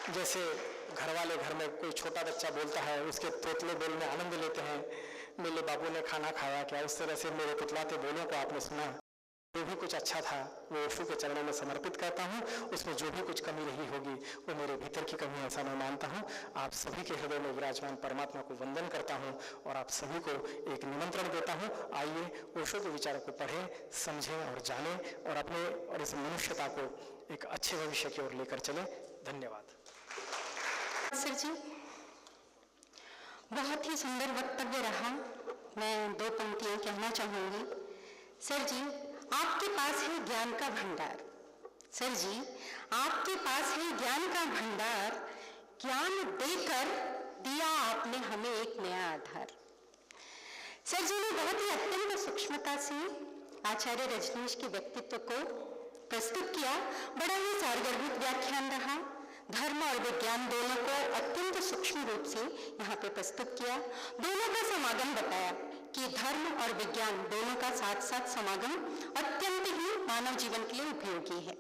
जैसे घर वाले, घर में कोई छोटा बच्चा बोलता है, उसके तोतले बोल में आनंद लेते हैं, मेरे बाबू ने खाना खाया क्या, उस तरह से मेरे पुतलाते बोलों को आपने सुना। जो भी कुछ अच्छा था वो ओशो के चरणों में समर्पित करता हूँ। उसमें जो भी कुछ कमी रही होगी वो मेरे भीतर की कमी है, ऐसा मैं मानता हूँ। आप सभी के हृदय में विराजमान परमात्मा को वंदन करता हूँ और आप सभी को एक निमंत्रण देता हूँ, आइए ओशो के विचारों को पढ़ें, समझें और जानें, और अपने और इस मनुष्यता को एक अच्छे भविष्य की ओर लेकर चलें। धन्यवाद। सर जी, बहुत ही सुंदर वक्तव्य रहा। मैं 2 पंक्तियां कहना चाहूंगी। सर जी, आपके पास है ज्ञान का भंडार। सर जी, आपके पास है ज्ञान का भंडार, ज्ञान देकर दिया आपने हमें एक नया आधार। सर जी ने बहुत ही अत्यंत सूक्ष्मता से आचार्य रजनीश के व्यक्तित्व को प्रस्तुत किया। बड़ा ही सारगर्भित व्याख्यान रहा। धर्म और विज्ञान दोनों को अत्यंत सूक्ष्म रूप से यहाँ पे प्रस्तुत किया। दोनों का समागम बताया कि धर्म और विज्ञान दोनों का साथ साथ समागम अत्यंत ही मानव जीवन के लिए उपयोगी है।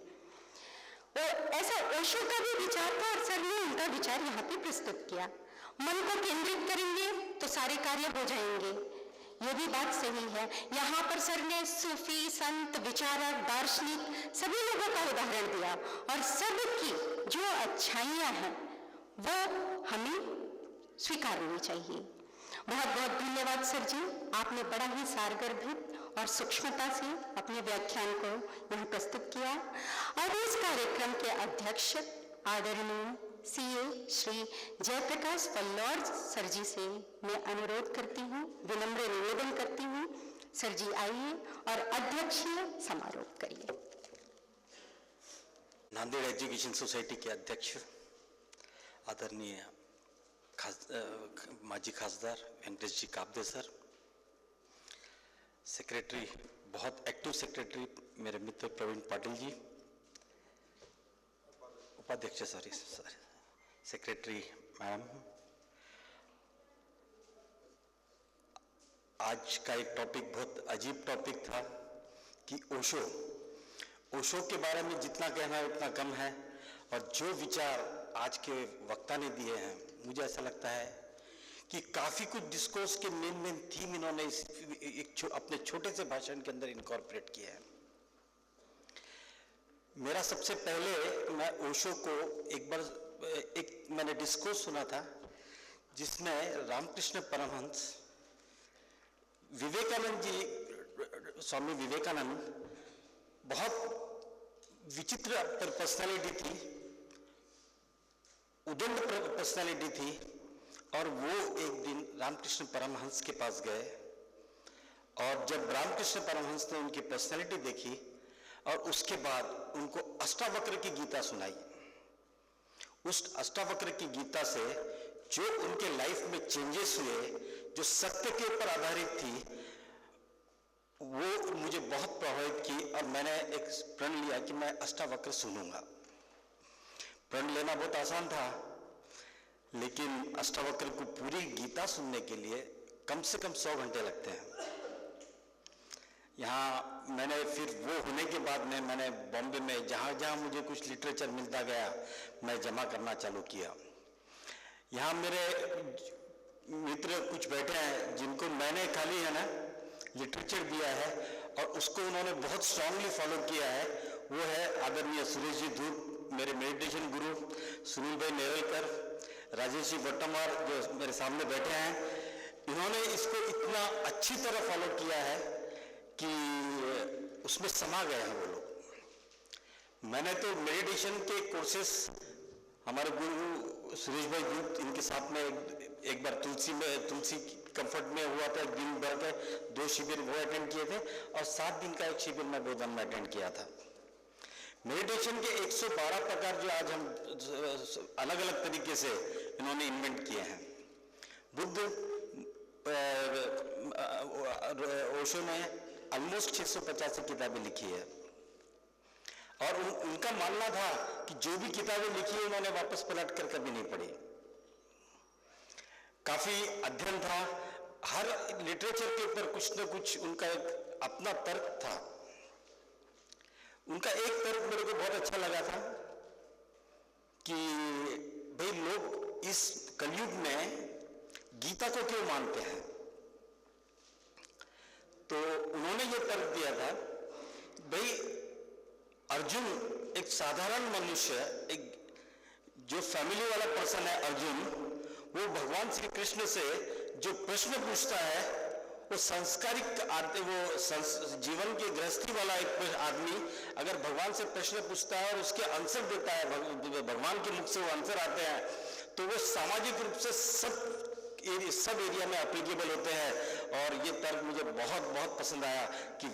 और ऐसा ओशो का भी विचार था और सर ने उनका विचार यहाँ पे प्रस्तुत किया। मन को केंद्रित करेंगे तो सारे कार्य हो जाएंगे। ये भी बात सही है। यहाँ पर सर ने सूफी, संत, विचारक, दार्शनिक सभी लोगों का उदाहरण दिया और सबकी जो अच्छाइयाँ हैं वो हमें स्वीकारनी चाहिए। बहुत बहुत धन्यवाद सर जी, आपने बड़ा ही सारगर्भित और सूक्ष्मता से अपने व्याख्यान को यहाँ प्रस्तुत किया। और इस कार्यक्रम के अध्यक्ष आदरणीय सीए श्री जयप्रकाश पल्लौर सर जी से मैं अनुरोध करती हूँ, विनम्र निवेदन करती हूँ, सर जी आइए और अध्यक्षीय समारोह करिए। नांदेड़ एजुकेशन सोसाइटी के अध्यक्ष आदरणीय माजी खासदार वेंकटेश जी काब्दे सर, सेक्रेटरी, बहुत एक्टिव सेक्रेटरी मेरे मित्र प्रवीण पाटिल जी, उपाध्यक्ष सॉरी सेक्रेटरी मैम, आज का एक टॉपिक बहुत अजीब टॉपिक था कि ओशो के बारे में जितना कहना है उतना कम है। और जो विचार आज के वक्ता ने दिए हैं, मुझे ऐसा लगता है कि काफी कुछ डिस्कोर्स के मेन थीम इन्होंने अपने छोटे से भाषण के अंदर इनकॉर्पोरेट किया है। मेरा सबसे पहले मैं ओशो को एक मैंने डिस्कोर्स सुना था जिसमें रामकृष्ण परमहंस, विवेकानंद जी, स्वामी विवेकानंद बहुत विचित्र पर्सनालिटी थी, उदंड पर्सनालिटी थी, और वो एक दिन रामकृष्ण परमहंस के पास गए और जब रामकृष्ण परमहंस ने उनकी पर्सनालिटी देखी और उसके बाद उनको अष्टावक्र की गीता सुनाई, उस अष्टावक्र की गीता से जो उनके लाइफ में चेंजेस हुए, जो सत्य के ऊपर आधारित थी, वो मुझे बहुत प्रभावित की और मैंने एक प्रण लिया कि मैं अष्टावक्र सुनूंगा। प्रण लेना बहुत आसान था, लेकिन अष्टावक्र को पूरी गीता सुनने के लिए कम से कम 100 घंटे लगते हैं। यहाँ मैंने फिर वो होने के बाद में मैंने बॉम्बे में जहाँ जहाँ मुझे कुछ लिटरेचर मिलता गया मैं जमा करना चालू किया। यहाँ मेरे मित्र कुछ बैठे हैं जिनको मैंने खाली है ना लिटरेचर दिया है और उसको उन्होंने बहुत स्ट्रांगली फॉलो किया है। वो है आदरणीय सुरेश जी धूप, मेरे मेडिटेशन गुरु, सुनील भाई नेरलकर, राजेश जी भट्टमार जो मेरे सामने बैठे हैं, इन्होंने इसको इतना अच्छी तरह फॉलो किया है कि उसमें समा गए हैं वो लोग। मैंने तो मेडिटेशन के कोर्सेस हमारे गुरु सुरेश भाई धूप, इनके साथ में एक बार तुलसी कंफर्ट में हुआ था, एक दिन भर के 2 शिविर वो अटेंड किए थे और 7 दिन का एक शिविर मैं बोधन में अटेंड किया था। मेडिटेशन के 112 प्रकार जो आज हम अलग अलग तरीके से इन्होंने इन्वेंट किए हैं। बुद्ध ओशो ने ऑलमोस्ट 685 किताबें लिखी है और उनका मानना था कि जो भी किताबें लिखी है उन्होंने वापस पलट कर कभी नहीं पढ़ी। काफी अध्ययन था, हर लिटरेचर के ऊपर कुछ न कुछ उनका एक अपना तर्क था। उनका एक तर्क मेरे को बहुत अच्छा लगा था कि भाई लोग इस कलयुग में गीता को क्यों मानते हैं। तो उन्होंने ये तर्क दिया था, भाई अर्जुन एक साधारण मनुष्य, एक जो फैमिली वाला पर्सन है अर्जुन, वो भगवान श्री कृष्ण से जो प्रश्न पूछता है वो संस्कारिक वो जीवन के गृहस्थी वाला एक आदमी अगर भगवान से प्रश्न पूछता है और उसके आंसर देता है, भगवान के मुख से वो आंसर आते हैं, तो वो सामाजिक रूप से सब एरिया में एप्लीकेबल होते हैं। और ये तर्क मुझे बहुत बहुत पसंद आया कि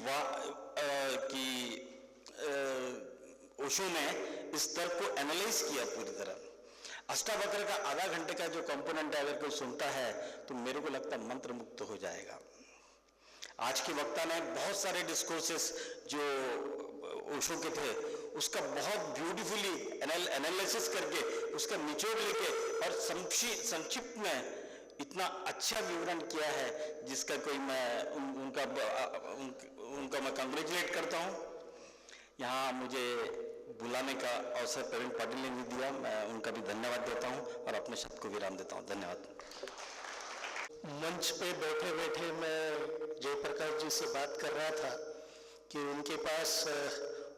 ओशो ने इस तर्क को एनालाइज किया पूरी तरह। अष्टावक्र का आधा घंटे का जो कंपोनेंट है, अगर कोई सुनता है तो मेरे को लगता है मंत्र मुक्त हो जाएगा। आज के वक्ता ने बहुत सारे डिस्कोर्सेस जो ओशो के थे उसका बहुत ब्यूटीफुली एनालिसिस करके उसका निचोड़ लेके और संक्षिप्त में इतना अच्छा विवरण किया है जिसका कोई मैं उनका मैं कंग्रेचुलेट करता हूँ। यहाँ मुझे बुलाने का अवसर प्रवीण पाटिल ने भी दिया, मैं उनका भी धन्यवाद देता हूँ और अपने शब्द को विराम देता हूँ। धन्यवाद। मंच पे बैठे बैठे मैं जयप्रकाश जी से बात कर रहा था कि उनके पास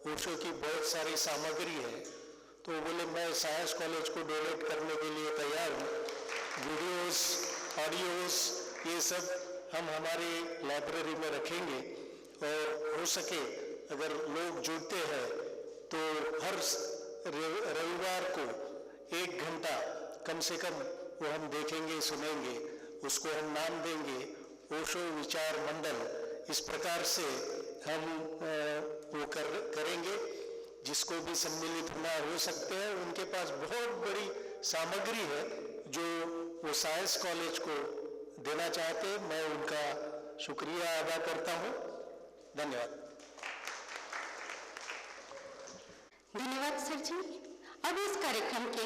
ओशो की बहुत सारी सामग्री है, तो बोले मैं साइंस कॉलेज को डोनेट करने के लिए तैयार हूँ। वीडियोस, ऑडियोस, ये सब हम हमारी लाइब्रेरी में रखेंगे और हो सके अगर लोग जुड़ते हैं तो हर रविवार को 1 घंटा कम से कम वो हम देखेंगे, सुनेंगे, उसको हम नाम देंगे ओशो विचार मंडल। इस प्रकार से हम वो करेंगे। जिसको भी सम्मिलित होना हो सकते हैं, उनके पास बहुत बड़ी सामग्री है जो वो साइंस कॉलेज को देना चाहते हैं। मैं उनका शुक्रिया अदा करता हूँ। धन्यवाद। धन्यवाद सर जी। अब इस कार्यक्रम के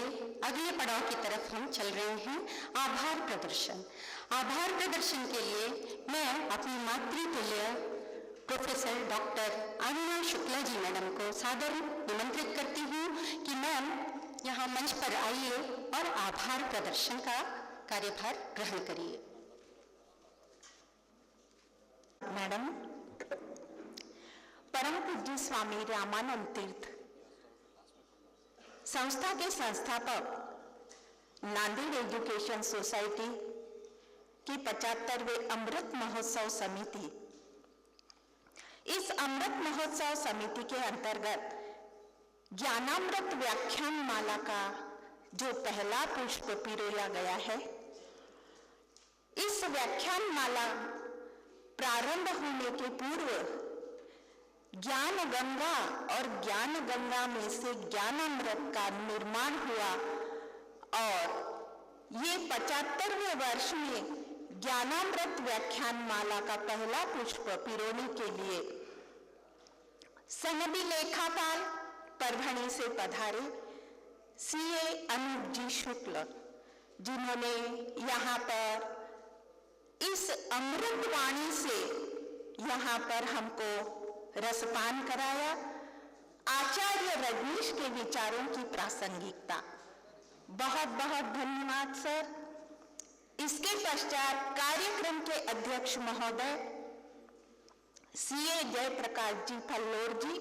अगले पड़ाव की तरफ हम चल रहे हैं, आभार प्रदर्शन। आभार प्रदर्शन के लिए मैं अपनी मातृतुल्य professor doctor Aruna Shukla ji madam को सादर निमंत्रित करती हूँ कि मैम यहाँ मंच पर आइए और आभार प्रदर्शन का कार्यभार ग्रहण करिए। मैडम, परम पूज्य स्वामी रामानंद तीर्थ संस्था के संस्थापक, नांदेड़ एजुकेशन सोसाइटी की 75वें अमृत महोत्सव समिति, इस अमृत महोत्सव समिति के अंतर्गत ज्ञानामृत व्याख्यान माला का जो पहला पुष्प पिरोया गया है, इस व्याख्यान माला प्रारंभ होने के पूर्व ज्ञान गंगा और ज्ञान गंगा में से ज्ञानामृत का निर्माण हुआ और ये 75वें वर्ष में ज्ञानामृत व्याख्यान माला का पहला पुष्प पिरोने के लिए सनदी लेखापाल परभणी से पधारे सीए अनूप जी शुक्ल, जिन्होंने यहाँ पर इस अमृत वाणी से यहाँ पर हमको रसपान कराया। आचार्य रजनीश के विचारों की प्रासंगिकता, बहुत बहुत धन्यवाद सर। इसके पश्चात कार्यक्रम के अध्यक्ष महोदय सीए जयप्रकाश जी फल्लोर जी,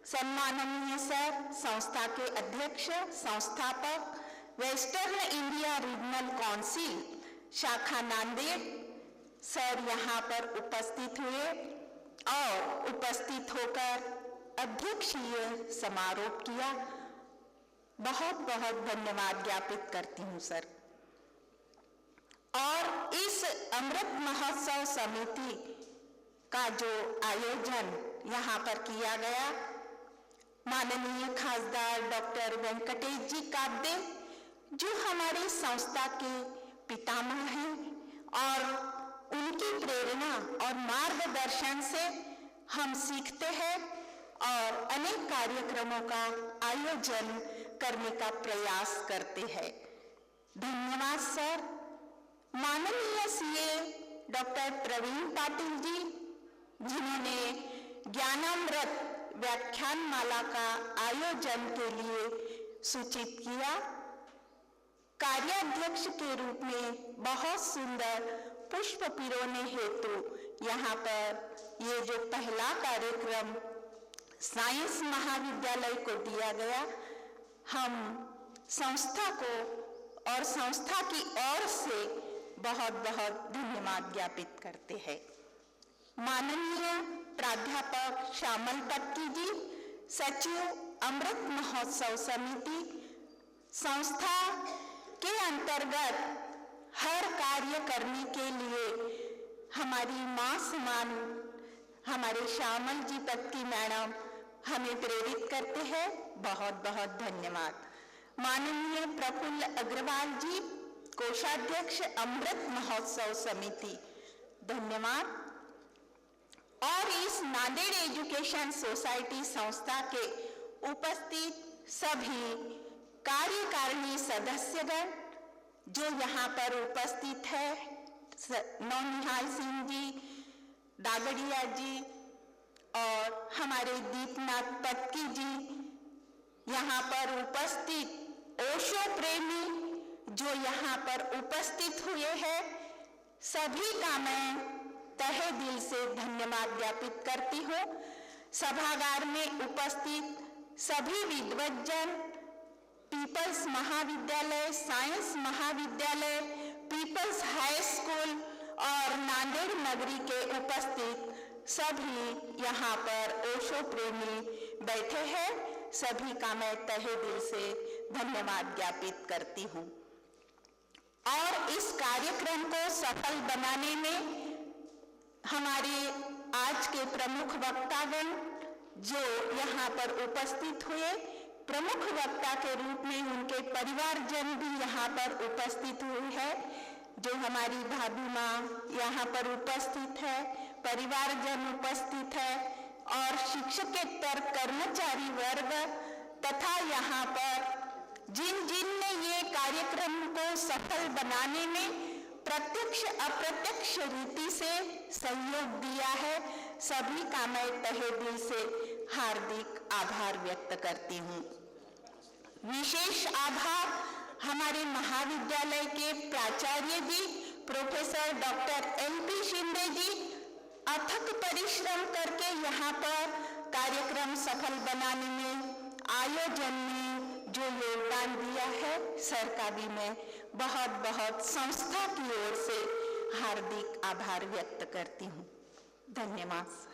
सम्माननीय सर, संस्था के अध्यक्ष संस्थापक वेस्टर्न इंडिया रीजनल काउंसिल शाखा नांदेड़ सर यहाँ पर उपस्थित हुए और उपस्थित होकर अध्यक्षीय समारोह किया। बहुत बहुत धन्यवाद ज्ञापित करती हूँ सर। और इस अमृत महोत्सव समिति का जो आयोजन यहाँ पर किया गया, माननीय खासदार डॉक्टर वेंकटेश जी काब्दे, जो हमारी संस्था के पितामह हैं, और उनकी प्रेरणा और मार्गदर्शन से हम सीखते हैं और अनेक कार्यक्रमों का आयोजन करने का प्रयास करते हैं। धन्यवाद सर। माननीय सीए डॉक्टर प्रवीण पाटिल जी, जिन्होंने ज्ञानामृत व्याख्यान माला का आयोजन के लिए सूचित किया, कार्याध्यक्ष के रूप में बहुत सुंदर पुष्प पिरोने हेतु यहाँ पर ये जो पहला कार्यक्रम साइंस महाविद्यालय को दिया गया, हम संस्था को और संस्था की ओर से बहुत बहुत धन्यवाद ज्ञापित करते हैं। माननीय प्राध्यापक श्यामल पत्ती जी, सचिव अमृत महोत्सव समिति, संस्था के अंतर्गत हर कार्य करने के लिए हमारी मां समान हमारे श्यामल जी पत्ती मैडम हमें प्रेरित करते हैं। बहुत बहुत धन्यवाद। माननीय प्रफुल्ल अग्रवाल जी, कोषाध्यक्ष अमृत महोत्सव समिति, धन्यवाद। और इस नांदेड़ एजुकेशन सोसाइटी संस्था के उपस्थित सभी कार्यकारिणी सदस्यगण जो यहाँ पर उपस्थित है, नौनिहाल सिंह जी, दागड़िया जी और हमारे दीपनाथ पत्की जी, यहाँ पर उपस्थित ओशो प्रेमी जो यहाँ पर उपस्थित हुए हैं, सभी का मैं तहे दिल से धन्यवाद ज्ञापित करती हूँ। सभागार में उपस्थित सभी विद्वज्जन, पीपल्स महाविद्यालय, साइंस महाविद्यालय, पीपल्स हाई स्कूल और नांदेड़ नगरी के उपस्थित सभी यहाँ पर ओशो प्रेमी बैठे हैं, सभी का मैं तहे दिल से धन्यवाद ज्ञापित करती हूँ। और इस कार्यक्रम को सफल बनाने में हमारे आज के प्रमुख वक्तागण जो यहाँ पर उपस्थित हुए, प्रमुख वक्ता के रूप में उनके परिवारजन भी यहाँ पर उपस्थित हुए हैं, जो हमारी भाभी माँ यहाँ पर उपस्थित है, परिवारजन उपस्थित है और शिक्षकेतर कर्मचारी वर्ग तथा यहाँ पर जिन जिन ने ये कार्यक्रम को सफल बनाने में प्रत्यक्ष अप्रत्यक्ष रीति से सहयोग दिया है, सभी का मैं तहे दिल से हार्दिक आभार व्यक्त करती हूँ। विशेष आभार हमारे महाविद्यालय के प्राचार्य जी प्रोफेसर डॉक्टर MP शिंदे जी, अथक परिश्रम करके यहाँ पर कार्यक्रम सफल बनाने में, आयोजन में जो योगदान दिया है, सर का भी मैं बहुत बहुत संस्था की ओर से हार्दिक आभार व्यक्त करती हूँ। धन्यवाद।